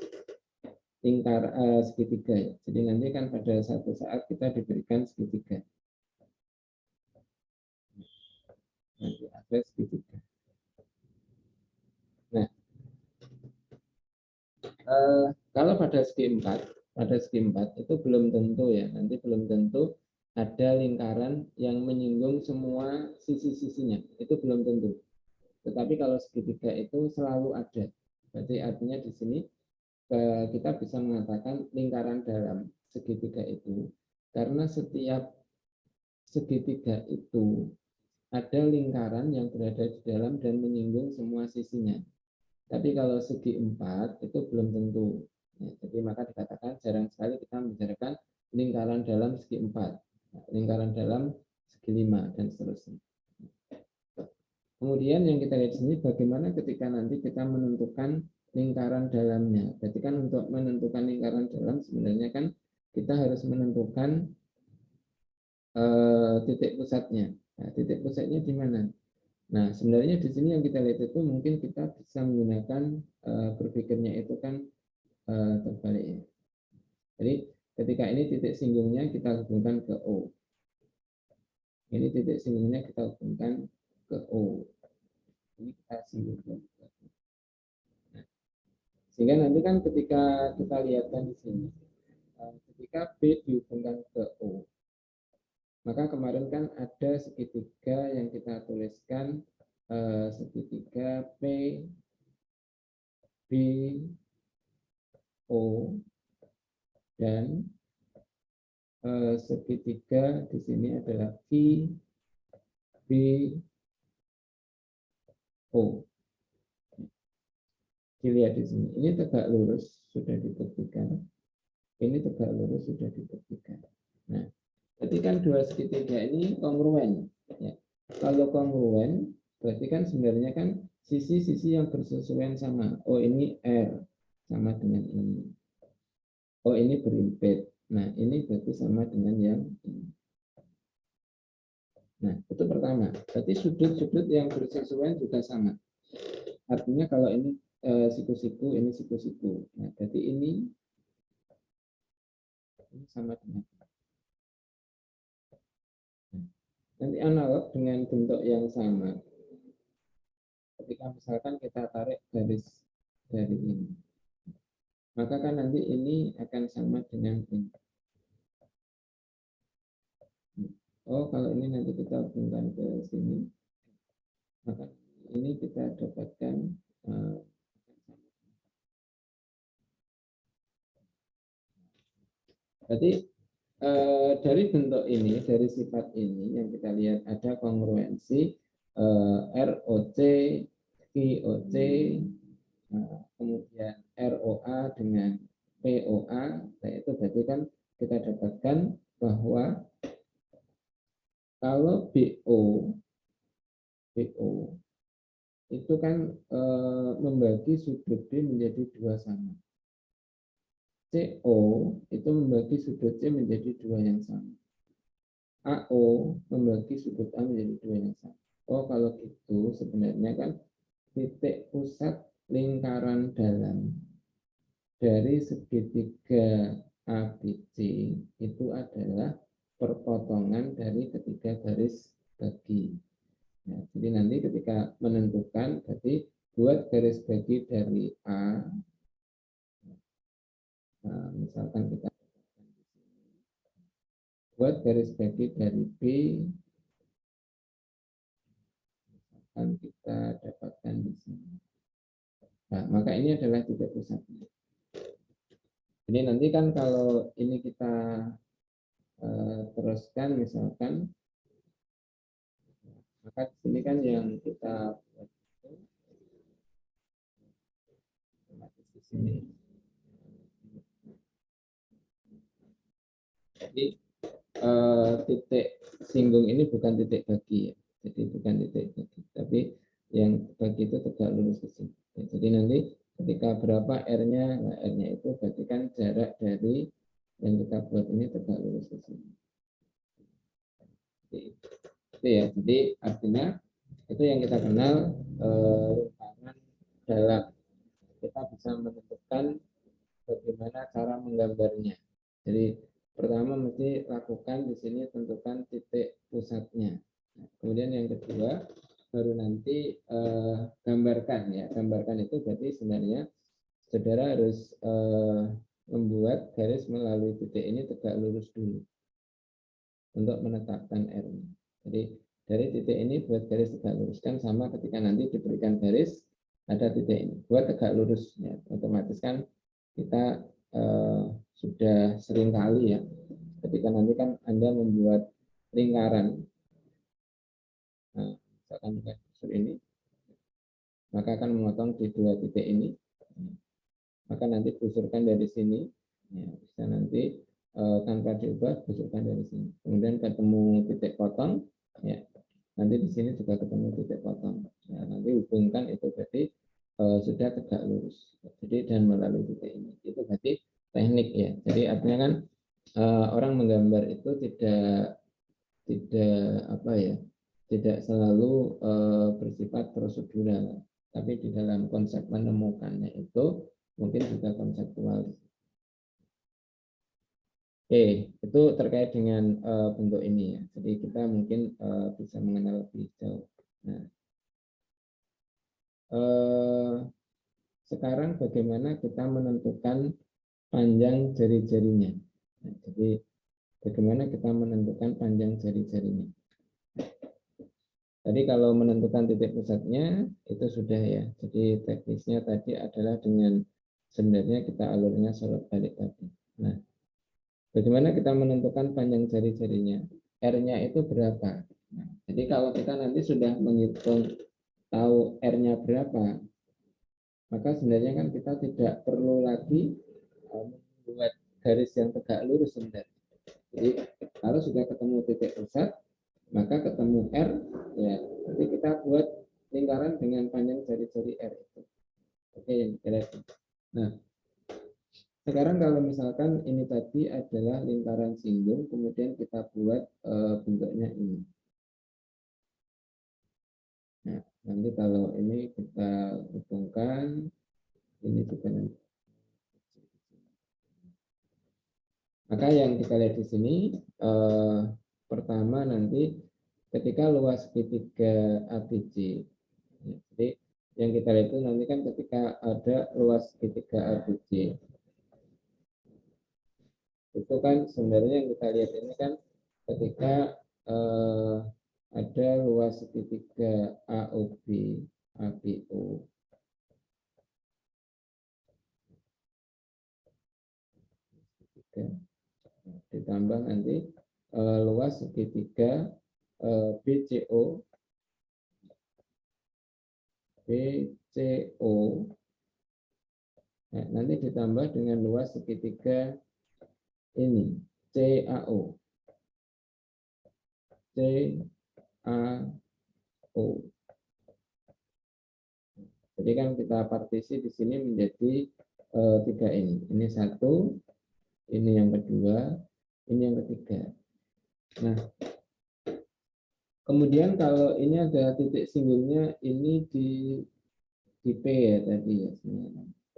lingkar segitiga, ya. Jadi nanti kan pada satu saat kita diberikan segitiga. Nanti ada segitiga. Nah, kalau pada segi 4 itu belum tentu ya, nanti belum tentu ada lingkaran yang menyinggung semua sisi-sisinya. Itu belum tentu. Tetapi kalau segitiga itu selalu ada. Berarti artinya di sini kita bisa mengatakan lingkaran dalam segitiga itu. Karena setiap segitiga itu ada lingkaran yang berada di dalam dan menyinggung semua sisinya. Tapi kalau segi 4 itu belum tentu. Ya, jadi maka dikatakan jarang sekali kita membicarakan lingkaran dalam segi 4, lingkaran dalam segi 5, dan seterusnya. Kemudian yang kita lihat di sini bagaimana ketika nanti kita menentukan lingkaran dalamnya. Berarti kan untuk menentukan lingkaran dalam sebenarnya kan kita harus menentukan titik pusatnya. Nah, titik pusatnya di mana? Nah, sebenarnya di sini yang kita lihat itu mungkin kita bisa menggunakan berpikirnya itu kan terbalik ya. Jadi ketika ini titik singgungnya kita hubungkan ke O. Ini titik singgungnya kita hubungkan ke O. Ini kita singgungkan. Nah, sehingga nanti kan ketika kita lihatkan di sini, ketika B dihubungkan ke O, maka kemarin kan ada segitiga yang kita tuliskan segitiga P, B, O, dan segitiga di sini adalah Q, B, O. Dilihat di sini, ini tegak lurus sudah dibuktikan, ini tegak lurus sudah dibuktikan. Nah, berarti kan dua segitiga ini kongruen. Ya. Kalau kongruen, berarti kan sebenarnya kan sisi-sisi yang bersesuaian sama. Oh, ini R sama dengan ini. Oh, ini berimpit. Nah, ini berarti sama dengan yang ini. Nah, itu pertama. Berarti sudut-sudut yang bersesuaian juga sama. Artinya kalau ini siku-siku, ini siku-siku. Nah, berarti ini sama dengan. Nanti analog dengan bentuk yang sama. Ketika misalkan kita tarik garis dari ini, maka kan nanti ini akan sama dengan ini. Oh, kalau ini nanti kita hubungkan ke sini, maka ini kita dapatkan berarti dari bentuk ini, dari sifat ini yang kita lihat ada kongruensi ROC, QOC, kemudian ROA dengan POA, nah itu berarti kan kita dapatkan bahwa kalau BO itu kan membagi sudut B menjadi dua sama. CO itu membagi sudut C menjadi dua yang sama. AO membagi sudut A menjadi dua yang sama. Oh, kalau gitu sebenarnya kan titik pusat lingkaran dalam dari segitiga ABC itu adalah perpotongan dari ketiga garis bagi. Nah, jadi nanti ketika menentukan, berarti buat garis bagi dari A, nah, misalkan kita buat garis bagi dari B, misalkan kita dapatkan di sini. Nah, maka ini adalah titik pusatnya. Jadi nanti kan kalau ini kita teruskan misalkan, maka di sini kan yang kita buat itu di sini. Jadi titik singgung ini bukan titik bagi ya. Jadi bukan titik bagi, tapi yang bagi itu tegak lurus ke sini. Jadi nanti ketika berapa R-nya, nah R-nya itu berarti kan jarak dari yang kita buat ini tegak lurus ke sini. Itu ya. Jadi artinya itu yang kita kenal lingkaran dalam. Kita bisa menentukan bagaimana cara menggambarnya. Jadi pertama mesti lakukan di sini tentukan titik pusatnya. Nah, kemudian yang kedua baru nanti gambarkan ya. Gambarkan itu berarti sebenarnya saudara harus membuat garis melalui titik ini tegak lurus dulu. untuk menetapkan R-nya. Jadi dari titik ini buat garis tegak lurus, kan sama ketika nanti diberikan garis ada titik ini buat tegak lurus, ya, otomatis kan kita sudah sering kali ya ketika nanti kan Anda membuat lingkaran, nah, misalkan kursor ini, maka akan memotong di dua titik ini, maka nanti kusurkan dari sini, ya, bisa nanti tanpa diubah kusurkan dari sini, kemudian ketemu titik potong, ya, nanti di sini juga ketemu titik potong, ya, nanti hubungkan itu berarti sudah tegak lurus, jadi dan melalui titik ini, itu berarti teknik ya. Jadi artinya kan orang menggambar itu tidak apa ya, tidak selalu bersifat prosedural, tapi di dalam konsep menemukannya itu mungkin juga konseptual. Oke, itu terkait dengan bentuk ini ya. Jadi kita mungkin bisa mengenal lebih jauh. Nah, sekarang bagaimana kita menentukan panjang jari-jarinya. Nah, jadi bagaimana kita menentukan panjang jari-jarinya. Tadi kalau menentukan titik pusatnya itu sudah ya. Jadi teknisnya tadi adalah dengan sebenarnya kita alurnya sorot balik tadi. Nah, bagaimana kita menentukan panjang jari-jarinya? R-nya itu berapa? Nah, jadi kalau kita nanti sudah menghitung tahu R-nya berapa, maka sebenarnya kan kita tidak perlu lagi membuat garis yang tegak lurus sebenarnya. Jadi kalau sudah ketemu titik pusat, maka ketemu R, ya nanti kita buat lingkaran dengan panjang jari-jari R itu. Oke, yang kita. Nah, sekarang kalau misalkan ini tadi adalah lingkaran singgung, kemudian kita buat bentuknya ini. Nah, nanti kalau ini kita hubungkan, ini juga nanti. Maka yang kita lihat di sini, pertama nanti ketika luas segitiga ABC, jadi yang kita lihat itu nanti kan ketika ada luas segitiga ABC, itu kan sebenarnya yang kita lihat ini kan ketika ada luas segitiga AOB, ABO, ditambah nanti luas segitiga BCO, nah, nanti ditambah dengan luas segitiga ini CAO, jadi kan kita partisi di sini menjadi tiga ini. Ini satu, ini yang kedua, ini yang ketiga. Nah, kemudian kalau ini ada titik singgungnya, ini di P ya tadi ya. P,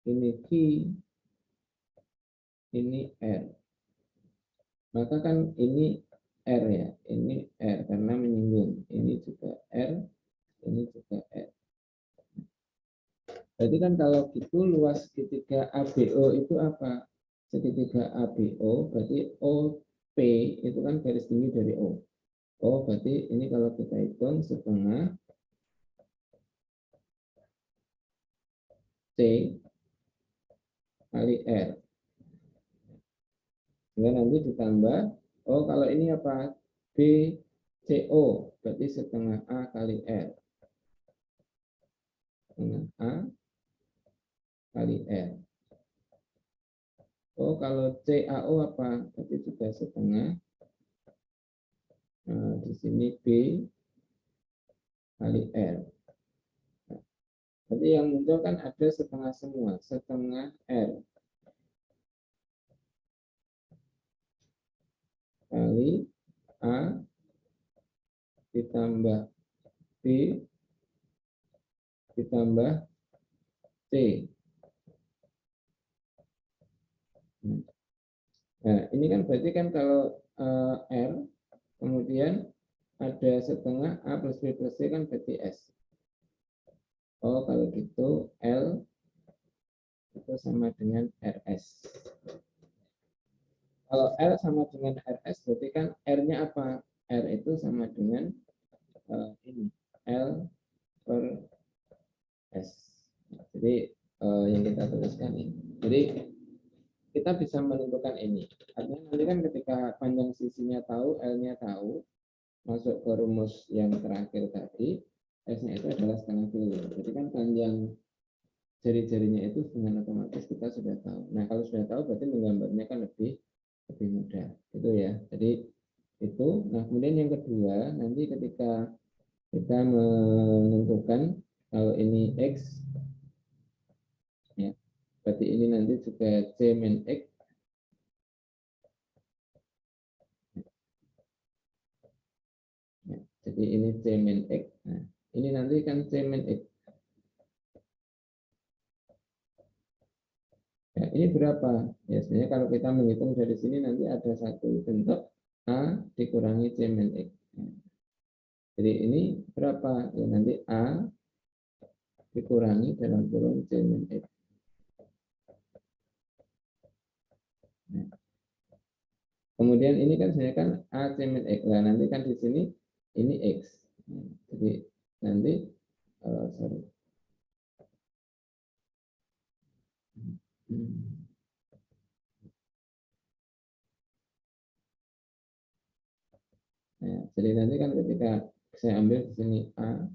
ini Q, ini R. Maka kan ini R ya, ini R karena menyinggung. Ini juga R, ini juga R. Berarti kan kalau gitu luas segitiga ABO itu apa? Segitiga ABO berarti OP itu kan garis tinggi dari O. O berarti ini kalau kita hitung setengah C kali R. Sehingga nanti ditambah, oh kalau ini apa? BCO berarti setengah A kali R. Setengah A kali R. Oh, kalau CAO apa? Berarti juga setengah. Nah, di sini B kali R. Berarti yang muncul kan ada setengah semua, setengah R kali A ditambah B ditambah C. Nah, ini kan berarti kan kalau R, kemudian ada setengah A plus B plus C kan berarti S. Oh, kalau gitu L itu sama dengan RS. Kalau L sama dengan RS, berarti kan R-nya apa? R itu sama dengan ini, L per S. Jadi yang kita tuliskan ini. Jadi kita bisa menentukan ini. Artinya nanti kan ketika panjang sisinya tahu, L-nya tahu, masuk ke rumus yang terakhir tadi, S-nya itu adalah setengah kilo. Jadi kan panjang jari-jarinya itu dengan otomatis kita sudah tahu. Nah, kalau sudah tahu berarti menggambarnya kan lebih mudah. Itu ya. Jadi itu. Nah, kemudian yang kedua, nanti ketika kita menentukan kalau ini X, ya, berarti ini nanti juga C min X. Ya, jadi ini C min X. Nah, ini nanti kan C min X. Ya, ini berapa? Ya, sebenarnya kalau kita menghitung dari sini nanti ada satu bentuk A dikurangi C min X. Jadi ini berapa? Ya, nanti A dikurangi dalam kurung C min X. Nah, kemudian ini kan sebenarnya kan A C min X. Nah, nanti kan di sini ini X. Nah, jadi nanti sorry. Nah, jadi nanti kan ketika saya ambil di sini A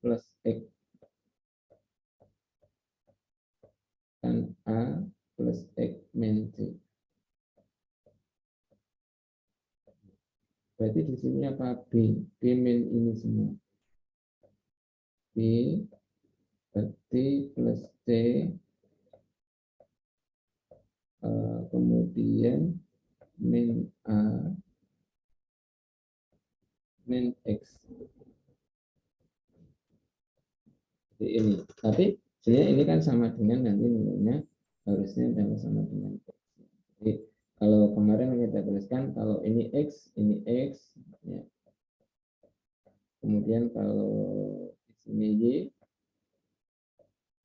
plus X kan A plus X min C. Berarti di sini apa? B. B min ini semua. B berarti plus C kemudian min A min X. Jadi ini. Tapi sebenarnya ini kan sama dengan nanti nilainya harusnya adalah sama dengan X. Jadi kalau kemarin kita tuliskan kalau ini X, ya. Kemudian kalau di sini Y,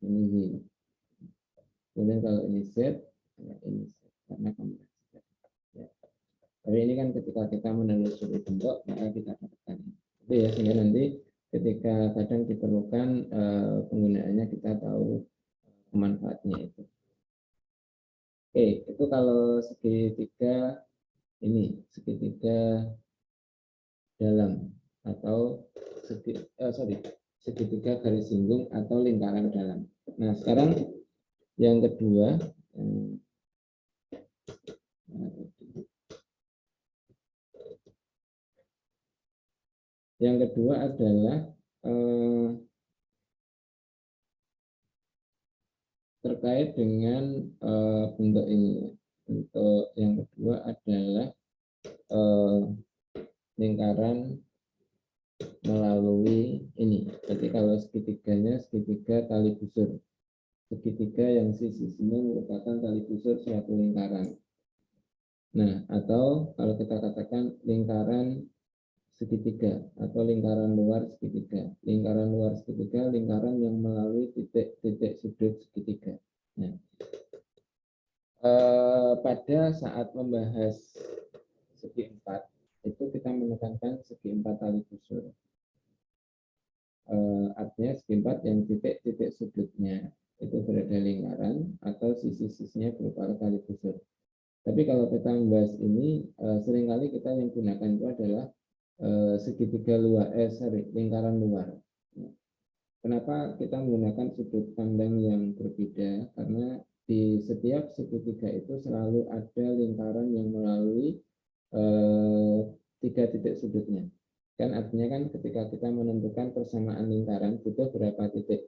ini Y. Kemudian kalau ini Z, ya ini Z. Karena kombinasi Z. Ya. Tapi ini kan ketika kita menelusuri bentuk, maka kita dapatkan ini. Itu ya, sehingga nanti ketika kadang diperlukan penggunaannya kita tahu manfaatnya itu. Oke, itu kalau segitiga ini, segitiga dalam atau segitiga garis singgung atau lingkaran dalam. Nah, sekarang yang kedua, adalah terkait dengan bentuk ini. Bentuk yang kedua adalah lingkaran melalui ini. Jadi kalau segitiganya segitiga tali busur. Segitiga yang sisi-sisinya merupakan tali busur suatu lingkaran. Nah, atau kalau kita katakan lingkaran segitiga atau lingkaran luar segitiga. Lingkaran luar segitiga, lingkaran yang melalui titik-titik sudut segitiga. Nah, pada saat membahas segi empat, itu kita menekankan segi empat tali busur. Artinya segi empat yang titik-titik sudutnya itu berada lingkaran atau sisi-sisinya berupa tali busur. Tapi kalau kita membahas ini, seringkali kita yang gunakan itu adalah segitiga luar, lingkaran luar. Kenapa kita menggunakan sudut pandang yang berbeda? Karena di setiap segitiga itu selalu ada lingkaran yang melalui tiga titik sudutnya. Kan artinya kan ketika kita menentukan persamaan lingkaran butuh berapa titik?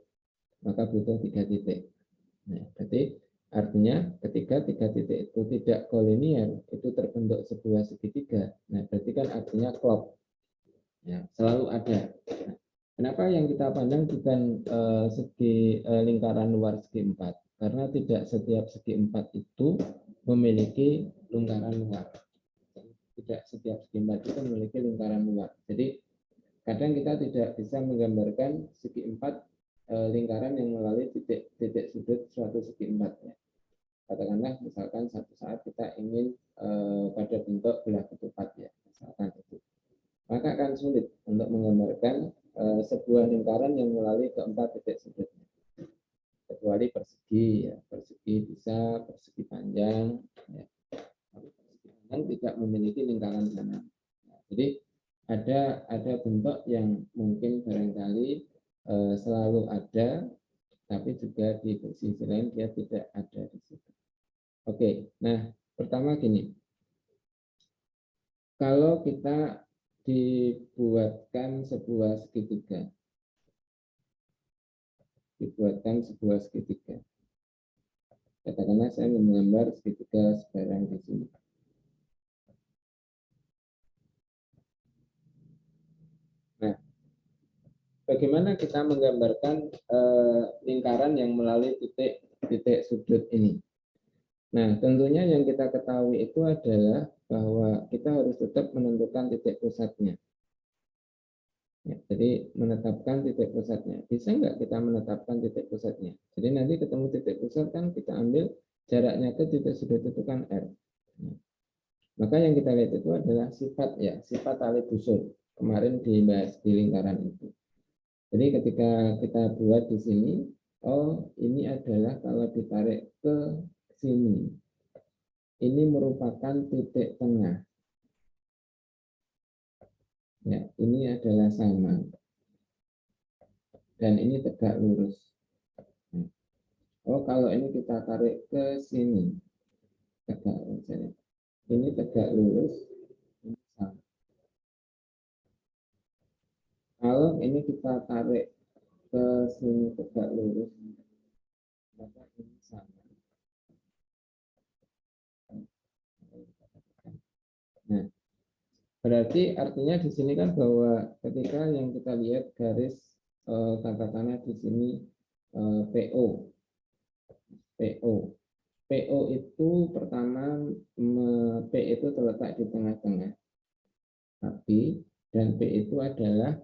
Maka butuh 3 titik. Nah, berarti artinya ketika 3 titik itu tidak kolinier, itu terbentuk sebuah segitiga. Nah, berarti kan artinya klop. Ya, selalu ada. Nah, kenapa yang kita pandang bukan segi lingkaran luar segi 4? Karena tidak setiap segi 4 itu memiliki lingkaran luar. Tidak setiap segi 4 itu memiliki lingkaran luar. Jadi kadang kita tidak bisa menggambarkan segi 4 lingkaran yang melalui titik-titik sudut suatu segi 4. Ya. Katakanlah misalkan satu saat kita ingin pada bentuk belah ketupat ya, misalkan itu. Maka akan sulit untuk menggambarkan sebuah lingkaran yang melalui keempat titik sudutnya. Kecuali persegi ya, persegi bisa, persegi panjang ya. Persegi panjang tidak memiliki lingkaran kanan. Nah, jadi ada bentuk yang mungkin barangkali selalu ada, tapi juga di sisi lain dia tidak ada di situ. Oke, nah pertama gini, kalau kita dibuatkan sebuah segitiga, katakanlah saya menggambar segitiga sekarang di sini. Nah, bagaimana kita menggambarkan lingkaran yang melalui titik sudut ini? Nah, tentunya yang kita ketahui itu adalah bahwa kita harus tetap menentukan titik pusatnya. Ya, jadi menetapkan titik pusatnya. Bisa nggak kita menetapkan titik pusatnya? Jadi nanti ketemu titik pusat kan kita ambil jaraknya ke titik sudut itu kan R. Nah, maka yang kita lihat itu adalah sifat ya, sifat tali busur. Kemarin dibahas di lingkaran itu. Jadi ketika kita buat di sini, oh ini adalah kalau ditarik ke sini, ini merupakan titik tengah. Ya, ini adalah sama. Dan ini tegak lurus. Oh, kalau ini kita tarik ke sini, tegak lurus. Ini tegak lurus, ini sama. Kalau ini kita tarik ke sini tegak lurus, maka ini sama. Nah, berarti artinya di sini kan bahwa ketika yang kita lihat garis katakanlah di sini PO, PO itu pertama P itu terletak di tengah-tengah AB dan P itu adalah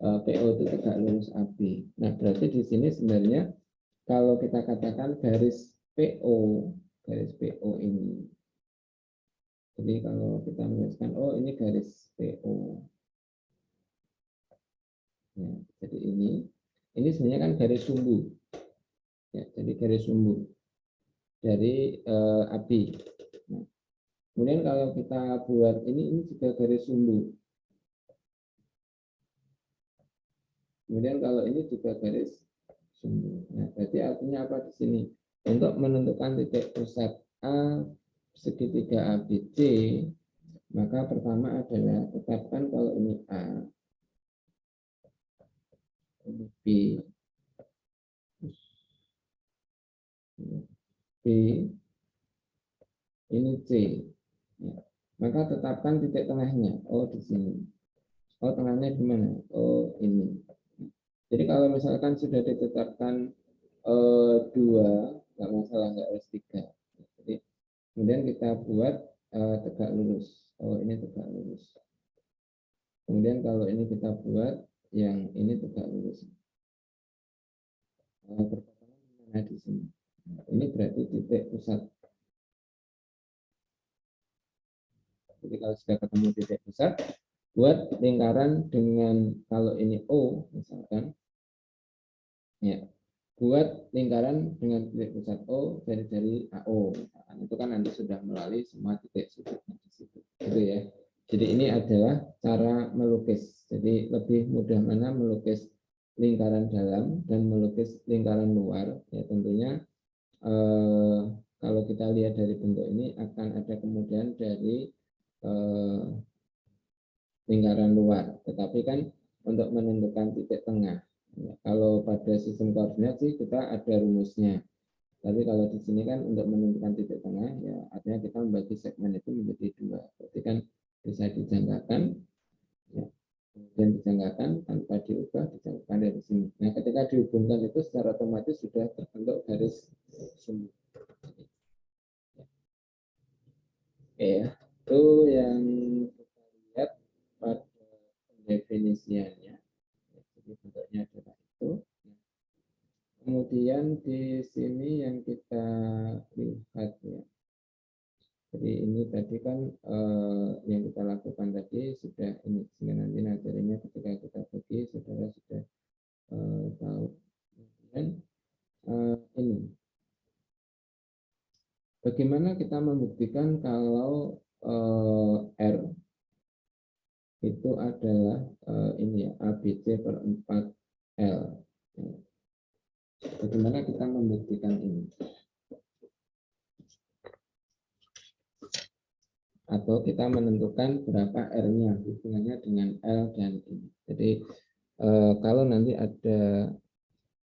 PO itu tegak lurus AB. Nah, berarti di sini sebenarnya kalau kita katakan garis PO ini. Jadi kalau kita menuliskan oh ini garis PO. Ya, jadi ini sebenarnya kan garis sumbu. Ya, jadi garis sumbu dari AB. Nah, kemudian kalau kita buat ini juga garis sumbu. Kemudian kalau ini juga garis sumbu. Nah, berarti artinya apa di sini? Untuk menentukan titik pusat A segitiga ABC, maka pertama adalah tetapkan kalau ini A, ini B, B, ini C. Ya. Maka tetapkan titik tengahnya. Oh, di sini. Oh, tengahnya di mana? Oh, ini. Jadi kalau misalkan sudah ditetapkan dua, nggak masalah, nggak harus tiga. Jadi kemudian kita buat tegak lurus. Oh, ini tegak lurus. Kemudian kalau ini kita buat yang ini tegak lurus. Perpotongan mana di sini? Ini berarti titik pusat. Jadi kalau sudah ketemu titik pusat, buat lingkaran dengan kalau ini O misalkan, ya, buat lingkaran dengan titik pusat O dari AO. Misalkan. Itu kan nanti sudah melalui semua titik sudutnya di situ. Gitu ya. Jadi ini adalah cara melukis. Jadi lebih mudah mana melukis lingkaran dalam dan melukis lingkaran luar. Ya tentunya kalau kita lihat dari bentuk ini akan ada kemudian dari lingkaran luar. Tetapi kan untuk menentukan titik tengah. Ya, kalau pada sistem koordinat sih kita ada rumusnya. Tapi kalau di sini kan untuk menentukan titik tengah, ya artinya kita membagi segmen itu menjadi dua. Berarti kan bisa dijangkakan, ya, kemudian dijangkakan tanpa diubah, dijangkakan dari sini. Nah, ketika dihubungkan itu secara otomatis sudah terbentuk garis sumbu. Oke ya, itu yang kita lihat pada pendefinisiannya. Jadi bentuknya adalah itu. Kemudian di sini yang kita lihat ya. Jadi ini tadi kan yang kita lakukan tadi sudah ini, sehingga nanti materinya ketika kita bagi saudara sudah tahu. Kemudian ini bagaimana kita membuktikan kalau R itu adalah ini ya ABC per 4L. Bagaimana kita membuktikan ini? Atau kita menentukan berapa R-nya hubungannya dengan L dan ini. Jadi kalau nanti ada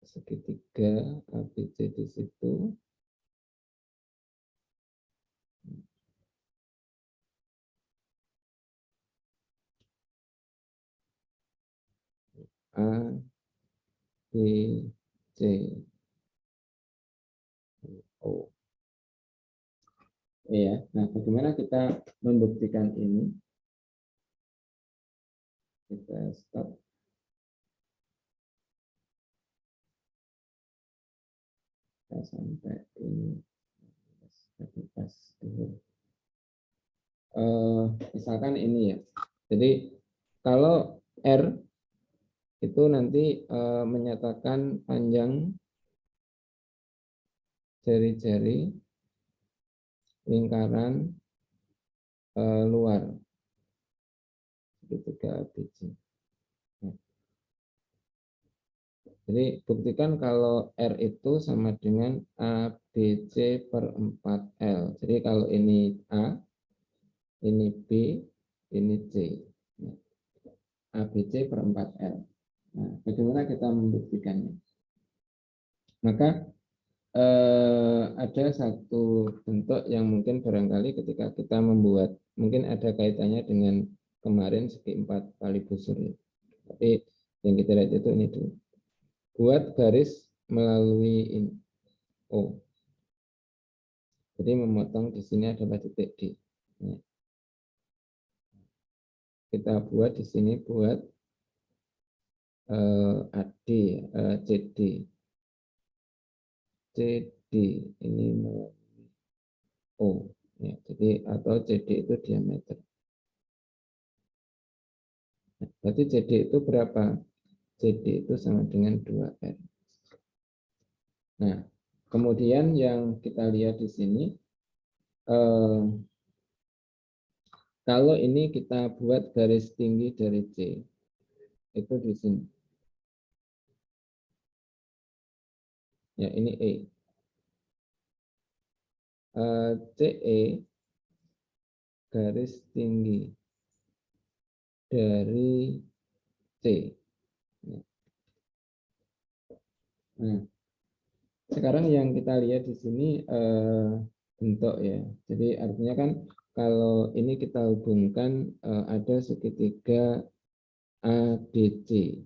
segitiga ABC di situ, A, B, C, O. Ya, nah bagaimana kita membuktikan ini? Kita stop. Kita sampai ini. Pas dulu. Misalkan ini ya. Jadi kalau R itu nanti menyatakan panjang jari-jari lingkaran luar segitiga ABC. Nah, jadi buktikan kalau R itu sama dengan ABC per 4L. Jadi kalau ini A, ini B, ini C. ABC per 4L. Nah, bagaimana kita membuktikannya? Maka ada satu bentuk yang mungkin barangkali ketika kita membuat, mungkin ada kaitannya dengan kemarin segi 4 kali busur. Tapi yang kita lihat itu ini dulu. Buat garis melalui ini. O. Jadi memotong di sini adalah titik D. Nah, kita buat di sini buat AD, CD. CD ini O. Ya, jadi atau CD itu diameter. Nah, berarti CD itu berapa? CD itu sama dengan 2R. Nah, kemudian yang kita lihat di sini, kalau ini kita buat garis tinggi dari C, itu di sini. Ya, ini E. CE garis tinggi dari C. Nah, sekarang yang kita lihat di sini bentuk ya. Jadi artinya kan kalau ini kita hubungkan ada segitiga ADC.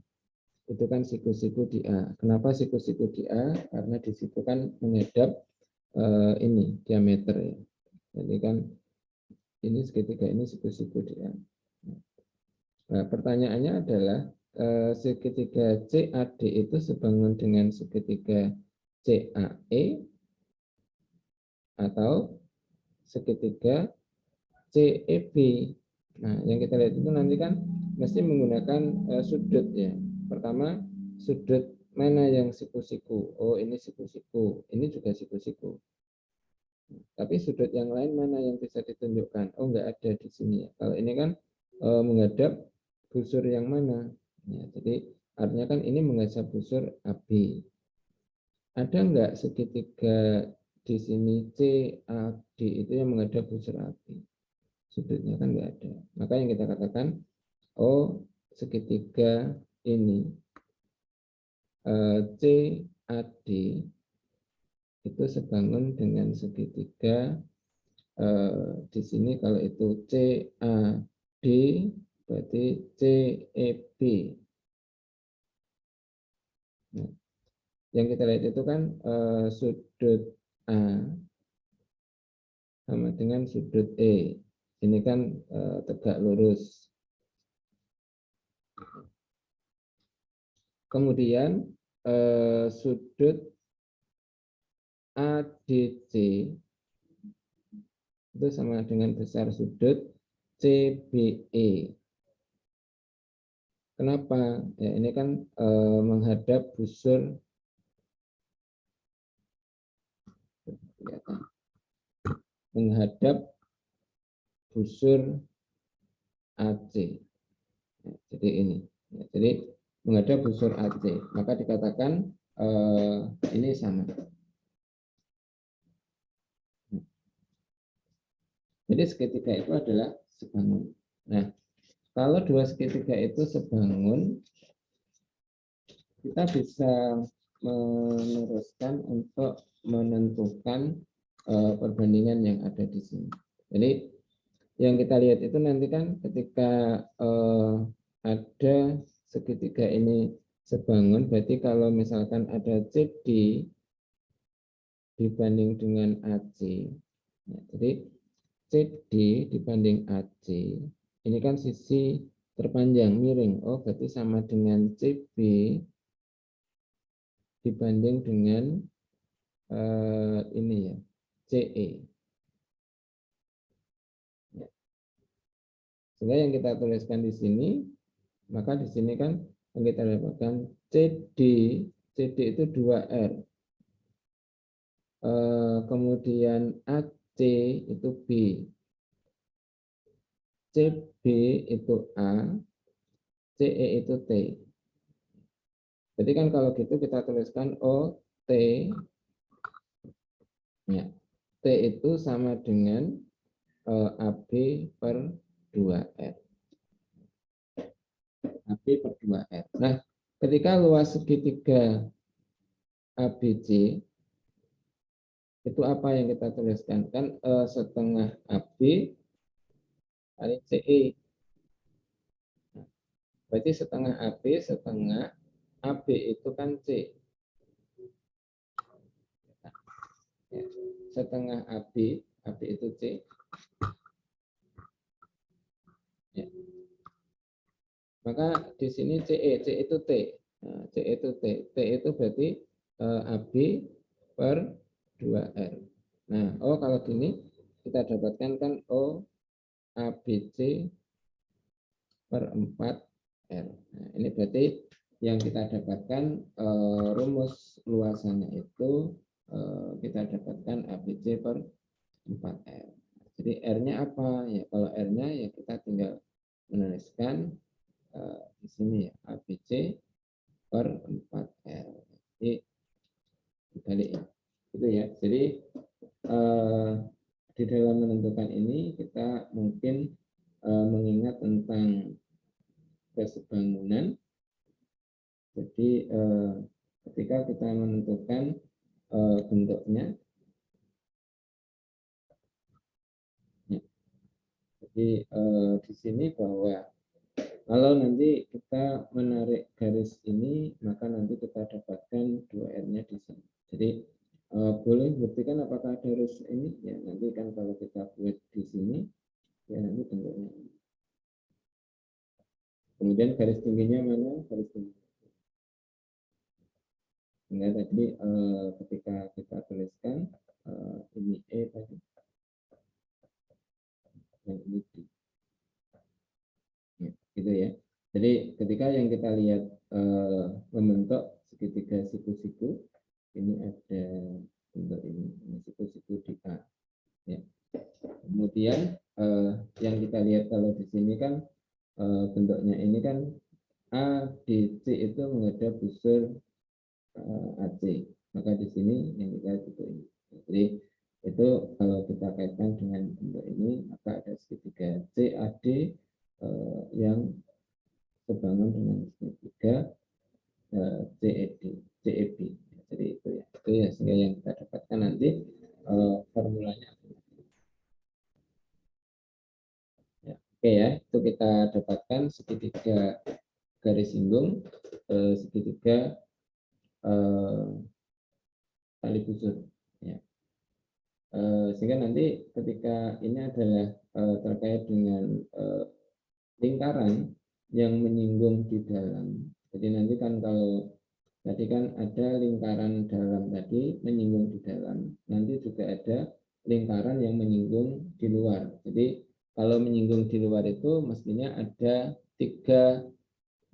Itu kan siku-siku di A. Kenapa siku-siku di A? Karena di situ kan menghadap ini diameter ya. Jadi kan ini segitiga ini siku-siku di A. Nah, pertanyaannya adalah segitiga CAD itu sebangun dengan segitiga CAE atau segitiga CEB. Nah, yang kita lihat itu nanti kan mesti menggunakan sudut ya. Pertama, sudut mana yang siku-siku? Oh, ini siku-siku. Ini juga siku-siku. Tapi sudut yang lain mana yang bisa ditunjukkan? Oh, enggak ada di sini ya. Kalau ini kan menghadap busur yang mana? Ya, jadi artinya kan ini menghadap busur AB. Ada enggak segitiga di sini CAD itu yang menghadap busur AB? Sudutnya kan enggak ada. Maka yang kita katakan, oh segitiga ini CAD itu sebangun dengan segitiga di sini kalau itu CAD berarti CEB. Nah, yang kita lihat itu kan sudut A sama dengan sudut E. Ini kan tegak lurus. Kemudian sudut ADC itu sama dengan besar sudut CBE. Kenapa? Ya, ini kan menghadap busur AC. Ya, jadi ini. Ya, jadi menghadap busur AC, maka dikatakan ini sama. Jadi segitiga itu adalah sebangun. Nah, kalau dua segitiga itu sebangun, kita bisa meneruskan untuk menentukan perbandingan yang ada di sini. Jadi yang kita lihat itu nanti kan ketika ada segitiga ini sebangun, berarti kalau misalkan ada CD dibanding dengan AC, ya, jadi CD dibanding AC, ini kan sisi terpanjang miring. Oh, berarti sama dengan CB dibanding dengan ini ya, CE. Ya. Sehingga yang kita tuliskan di sini, maka di sini kan yang kita dapatkan CD, CD itu 2R. Kemudian AC itu B. CB itu A, CE itu T. Jadi kan kalau gitu kita tuliskan OT, ya, T itu sama dengan AB per 2R. AB per 2R. Nah, ketika luas segitiga ABC, itu apa yang kita tuliskan? Kan setengah AB kali CE. Berarti setengah AB, setengah AB itu kan C. Setengah AB, AB itu C. Ya. Maka di sini CE, C itu T. Nah, C itu T. T itu berarti AB per 2R. Nah, oh kalau gini kita dapatkan kan O ABC per 4R. Nah, ini berarti yang kita dapatkan rumus luasannya itu kita dapatkan ABC per 4R. Jadi R-nya apa? Ya, kalau R-nya ya kita tinggal menuliskan di sini ya, ABC per 4R. Jadi dibalik ya. Gitu ya. Jadi di dalam menentukan ini kita mungkin mengingat tentang kesebangunan. Jadi ketika kita menentukan bentuknya, ya. Jadi di sini bahwa kalau nanti kita menarik garis ini, maka nanti kita dapatkan 2R-nya di sini. Jadi boleh buktikan apakah harus ini? Ya nanti kan kalau kita buat di sini, ya nanti bentuknya ini. Kemudian garis tingginya mana? Garis tinggi. Sehingga tadi ketika kita tuliskan ini E tadi, dan ini D. Ya, gitu ya. Jadi ketika yang kita lihat membentuk segitiga siku-siku, ini ada bentuk ini siku-siku di A. Ya. Kemudian yang kita lihat kalau di sini kan bentuknya ini kan ADC itu menghadap busur AC. Maka di sini yang kita lihat itu ini. Jadi itu kalau kita kaitkan dengan bentuk ini, maka ada segitiga CAD yang sebangun dengan segitiga CEB. Jadi itu ya sehingga yang kita dapatkan nanti formulanya. Ya, oke ya, itu kita dapatkan segitiga garis singgung, segitiga tali busur. Ya. Sehingga nanti ketika ini adalah terkait dengan lingkaran yang menyinggung di dalam. Jadi nanti kan kalau Tadi kan ada lingkaran dalam tadi menyinggung di dalam. Nanti juga ada lingkaran yang menyinggung di luar. Jadi kalau menyinggung di luar itu mestinya ada 3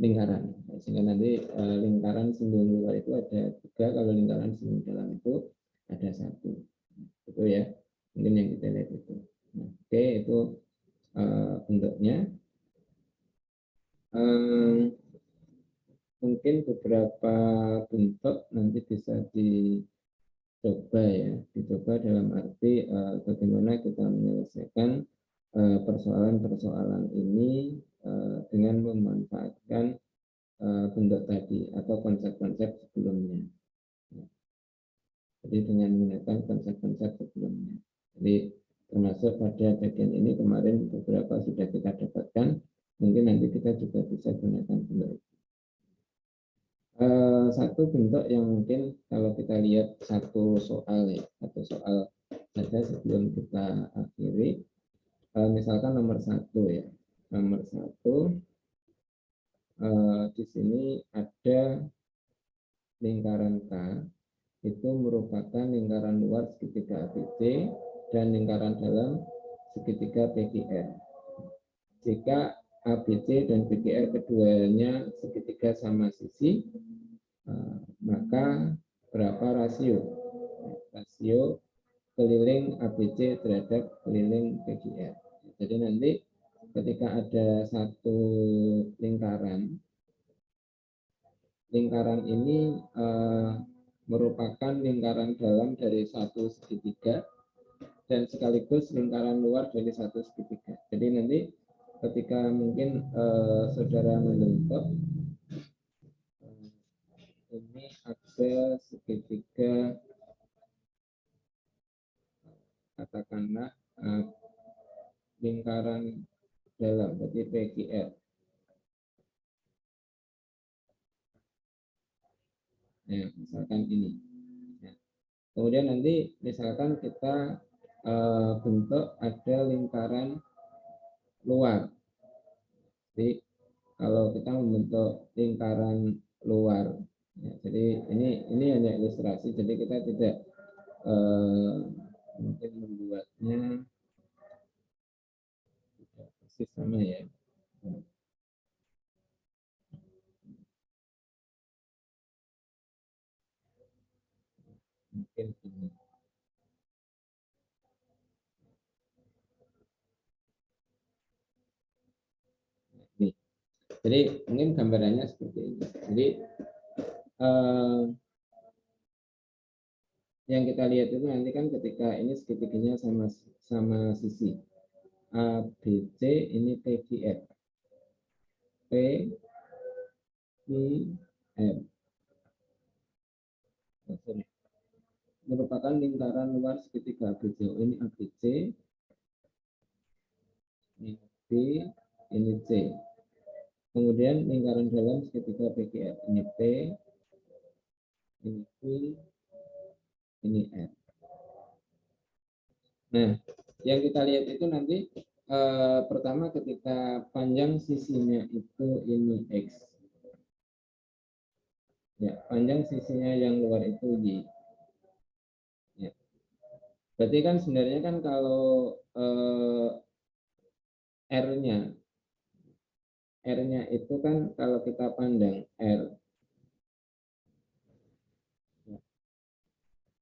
lingkaran. Sehingga nanti lingkaran singgung luar itu ada 3, kalau lingkaran singgung dalam itu ada 1. Itu ya. Mungkin yang kita lihat itu. Nah, oke, itu bentuknya. Mungkin beberapa bentuk nanti bisa dicoba ya, dicoba dalam arti bagaimana kita menyelesaikan persoalan-persoalan ini dengan memanfaatkan bentuk tadi atau konsep-konsep sebelumnya. Jadi dengan menggunakan konsep-konsep sebelumnya. Jadi termasuk pada bagian ini kemarin beberapa sudah kita dapatkan, mungkin nanti kita juga bisa gunakan bentuk itu. Satu bentuk yang mungkin kalau kita lihat satu soal ya, satu soal saja sebelum kita akhiri, misalkan nomor 1 ya, nomor 1 di sini ada lingkaran K itu merupakan lingkaran luar segitiga ABC dan lingkaran dalam segitiga PQR. Jika ABC dan PQR keduanya segitiga sama sisi, maka berapa rasio keliling ABC terhadap keliling PQR. Jadi nanti ketika ada satu lingkaran ini merupakan lingkaran dalam dari satu segitiga dan sekaligus lingkaran luar dari satu segitiga. Jadi nanti ketika mungkin saudara membentuk ini ada segitiga, katakanlah lingkaran dalam, berarti PQR. Nah, misalkan ini. Nah, kemudian nanti misalkan kita bentuk ada lingkaran luar. Jadi kalau kita membentuk lingkaran luar, ya, jadi ini hanya ilustrasi, jadi kita tidak mungkin membuatnya tidak persis sama ya. Mungkin ini. Nih. Jadi mungkin gambarannya seperti ini. Jadi yang kita lihat itu nanti kan ketika ini segitiganya sama sisi A, B, C, ini PQR. P, I, R. Merupakan lingkaran luar segitiga ABC. Ini ABC, ini B, ini C. Kemudian lingkaran dalam segitiga PQR. Ini P, ini I, ini R. Nah, yang kita lihat itu nanti pertama ketika panjang sisinya itu ini X. Ya, panjang sisinya yang luar itu Y. Ya. Berarti kan sebenarnya kan kalau R-nya itu kan kalau kita pandang R,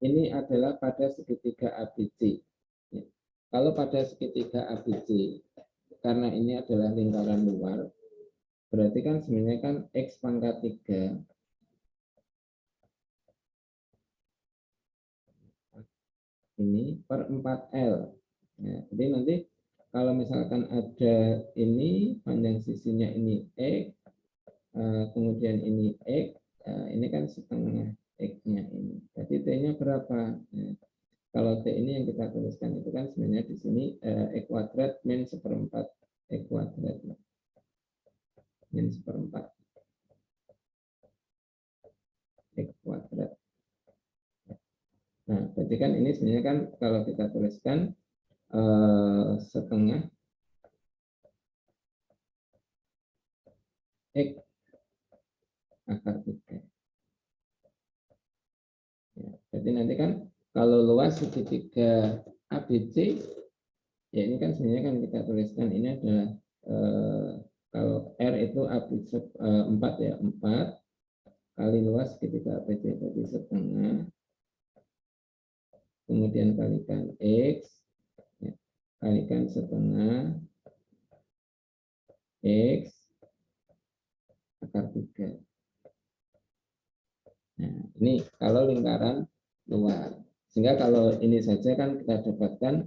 ini adalah pada segitiga ABC. Ya. Kalau pada segitiga ABC, karena ini adalah lingkaran luar, berarti kan sebenarnya kan X pangkat 3 ini per 4L. Ya, jadi nanti kalau misalkan ada ini panjang sisinya ini X, kemudian ini X, ini kan setengah X-nya ini. Berarti T-nya berapa? Nah, kalau T ini yang kita tuliskan itu kan sebenarnya di sini X kuadrat min seperempat X kuadrat. Min seperempat X kuadrat. Nah, berarti kan ini sebenarnya kan kalau kita tuliskan setengah X akar 3. Berarti nanti kan kalau luas segitiga ABC, ya ini kan sebenarnya kan kita tuliskan ini adalah kalau R itu ABC 4 ya, 4 kali luas segitiga ABC berarti setengah, kemudian kalikan X, ya, kalikan setengah X akar 3. Nah, ini kalau lingkaran luar. Sehingga kalau ini saja kan kita dapatkan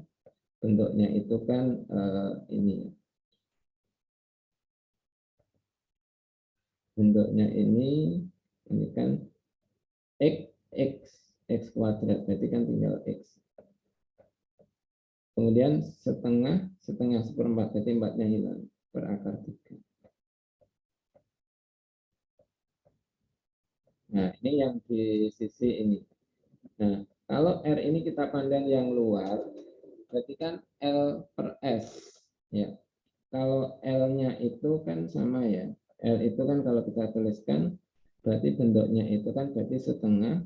bentuknya itu kan ini. Bentuknya ini kan X kuadrat, berarti kan tinggal X. Kemudian setengah seperempat, berarti 4-nya hilang, per akar 3. Nah, ini yang di sisi ini. Nah, kalau R ini kita pandang yang luar, berarti kan L per S. Ya. Kalau L-nya itu kan sama ya. L itu kan kalau kita tuliskan, berarti bentuknya itu kan berarti setengah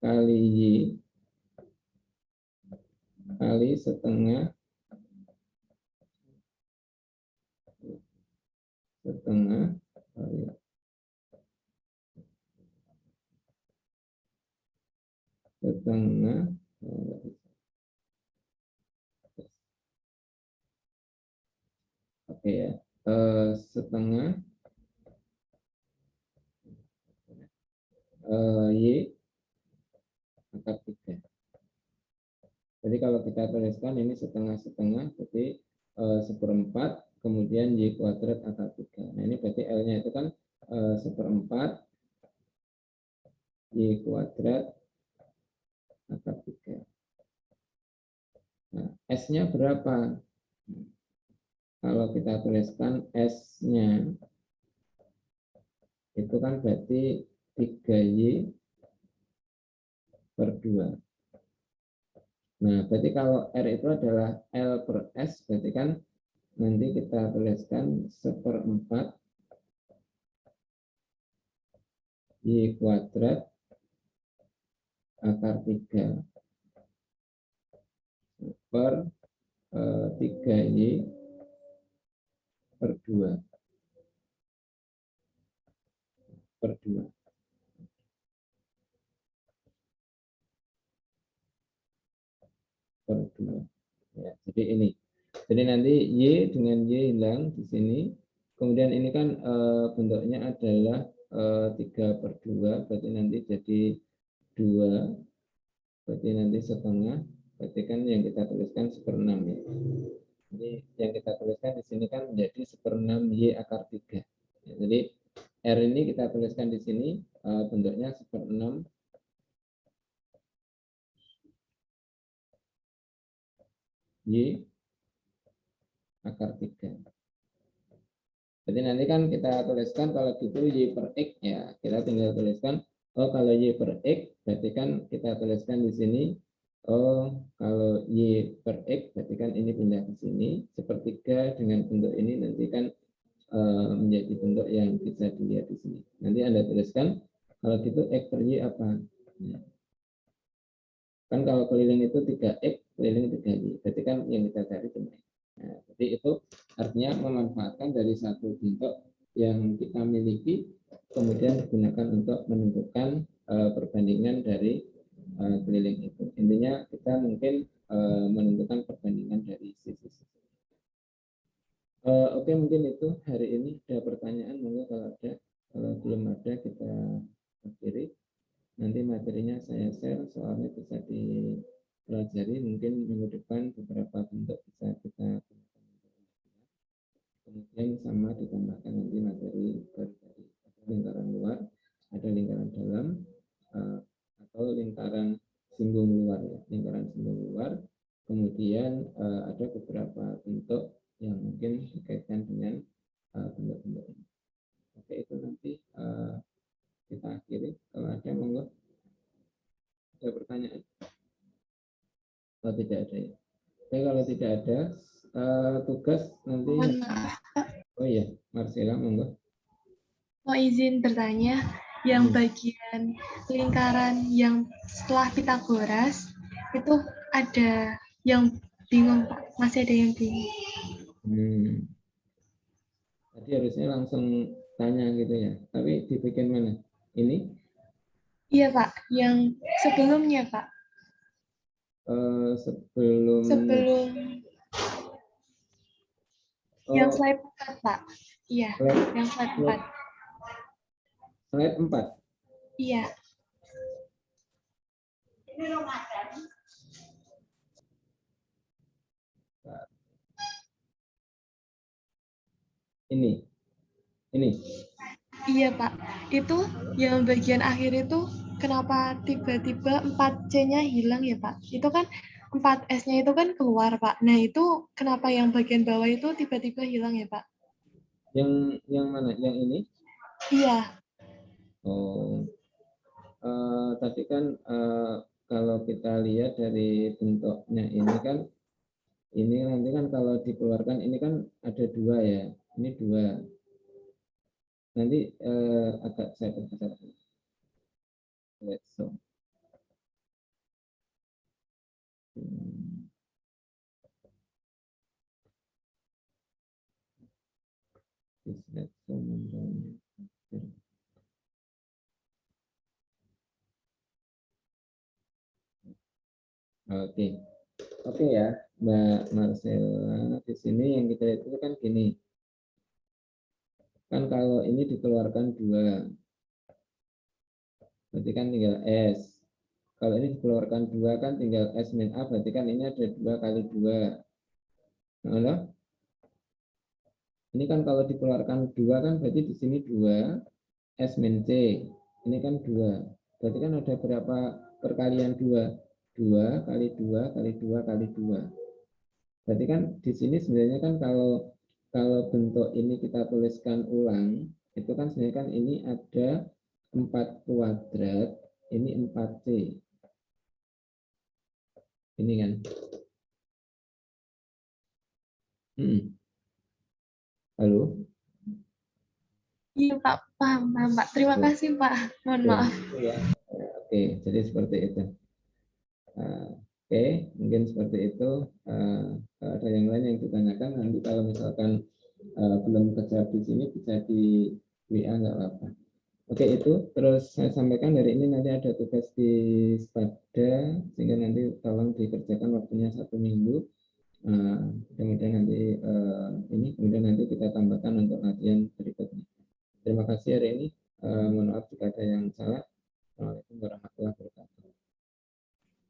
kali Y kali setengah kali setengah oke ya, setengah Y akar 3. Jadi kalau kita tuliskan ini setengah-setengah, berarti seperempat, kemudian Y kuadrat akar 3. Nah ini berarti L-nya itu kan seperempat Y kuadrat akar 3. Nah, S-nya berapa? Kalau kita tuliskan S-nya itu kan berarti 3Y per 2. Nah, berarti kalau R itu adalah L per S, berarti kan nanti kita tuliskan seperempat Y kuadrat akar 3 per 3Y per 2 per 2. Per 2. Ya, jadi ini. Jadi nanti Y dengan Y hilang di sini. Kemudian ini kan bentuknya adalah 3 per 2, berarti nanti jadi 2, berarti nanti setengah, berarti kan yang kita tuliskan 1/6 ya. Jadi yang kita tuliskan di sini kan menjadi 1/6 Y akar 3. Ya, jadi R ini kita tuliskan di sini bentuknya 1/6 Y akar 3. Jadi nanti kan kita tuliskan kalau gitu Y per X ya, kita tinggal tuliskan, oh kalau Y per X berarti kan kita tuliskan di sini, oh kalau Y per X berarti kan ini pindah ke sini, sepertiga dengan bentuk ini nanti kan menjadi bentuk yang bisa dilihat di sini. Nanti Anda tuliskan, kalau gitu X per Y apa? Ya. Kan kalau keliling itu 3X, keliling 3Y, berarti kan yang kita cari cuma X. Nah, jadi itu artinya memanfaatkan dari satu bentuk yang kita miliki, kemudian digunakan untuk menentukan perbandingan dari keliling itu. Intinya kita mungkin menentukan perbandingan dari sisi-sisi. Oke, mungkin itu hari ini ada pertanyaan, monggo kalau ada. Kalau belum ada kita akhiri. Nanti materinya saya share, soalnya bisa dipelajari, mungkin minggu depan beberapa bentuk bisa kita gunakan. Kemudian sama ditambahkan nanti materi dari lingkaran luar, ada lingkaran dalam, atau lingkaran singgung luar ya, lingkaran singgung luar. Kemudian ada beberapa bentuk yang mungkin dikaitkan dengan bentuk-bentuk ini. Oke, itu nanti kita akhiri. Kalau ada monggo. Ada pertanyaan? Kalau tidak ada ya. Oke, kalau tidak ada tugas nanti. Oh iya, Marcella monggo. Mau izin bertanya, yang bagian lingkaran yang setelah Pitagoras itu ada yang bingung Pak, masih ada yang bingung. Tadi harusnya langsung tanya gitu ya, tapi dibikin mana? Ini? Iya Pak, yang sebelumnya Pak. Sebelumnya. Yang slide 4 Pak. Iya, yang slide 4. Slide 4? Iya. Ini. Iya Pak, itu yang bagian akhir itu kenapa tiba-tiba 4C-nya hilang ya Pak? Itu kan 4S-nya itu kan keluar Pak. Nah itu kenapa yang bagian bawah itu tiba-tiba hilang ya Pak? Yang mana? Yang ini? Iya. Oh, tadi kan kalau kita lihat dari bentuknya ini kan, ini nanti kan kalau dikeluarkan ini kan ada 2 ya, ini 2. Nanti agak saya perbesar. Let's show. Oke ya, Mbak Marcella, di sini yang kita lihat itu kan gini. Kan kalau ini dikeluarkan 2, berarti kan tinggal S. Kalau ini dikeluarkan 2 kan tinggal S min A, berarti kan ini ada 2 kali 2. Nah, ini kan kalau dikeluarkan 2 kan berarti di sini 2 S min C. Ini kan 2. Berarti kan ada berapa perkalian 2? 2 kali 2 kali 2 kali 2. Berarti kan di sini sebenarnya kan kalau bentuk ini kita tuliskan ulang, itu kan sebenarnya kan ini ada 4 kuadrat, ini 4C. Ini kan. Halo? Iya Pak, paham Pak. Terima kasih Pak. Mohon maaf. Ya. Oke, jadi seperti itu. Oke, mungkin seperti itu. Kalau ada yang lain yang ditanyakan, nanti kalau misalkan belum terjawab di sini bisa di WA, nggak apa-apa. Oke, itu terus saya sampaikan dari ini nanti ada tugas di Spada, sehingga nanti tolong dikerjakan waktunya 1 minggu. Kemudian nanti kemudian nanti kita tambahkan untuk latihan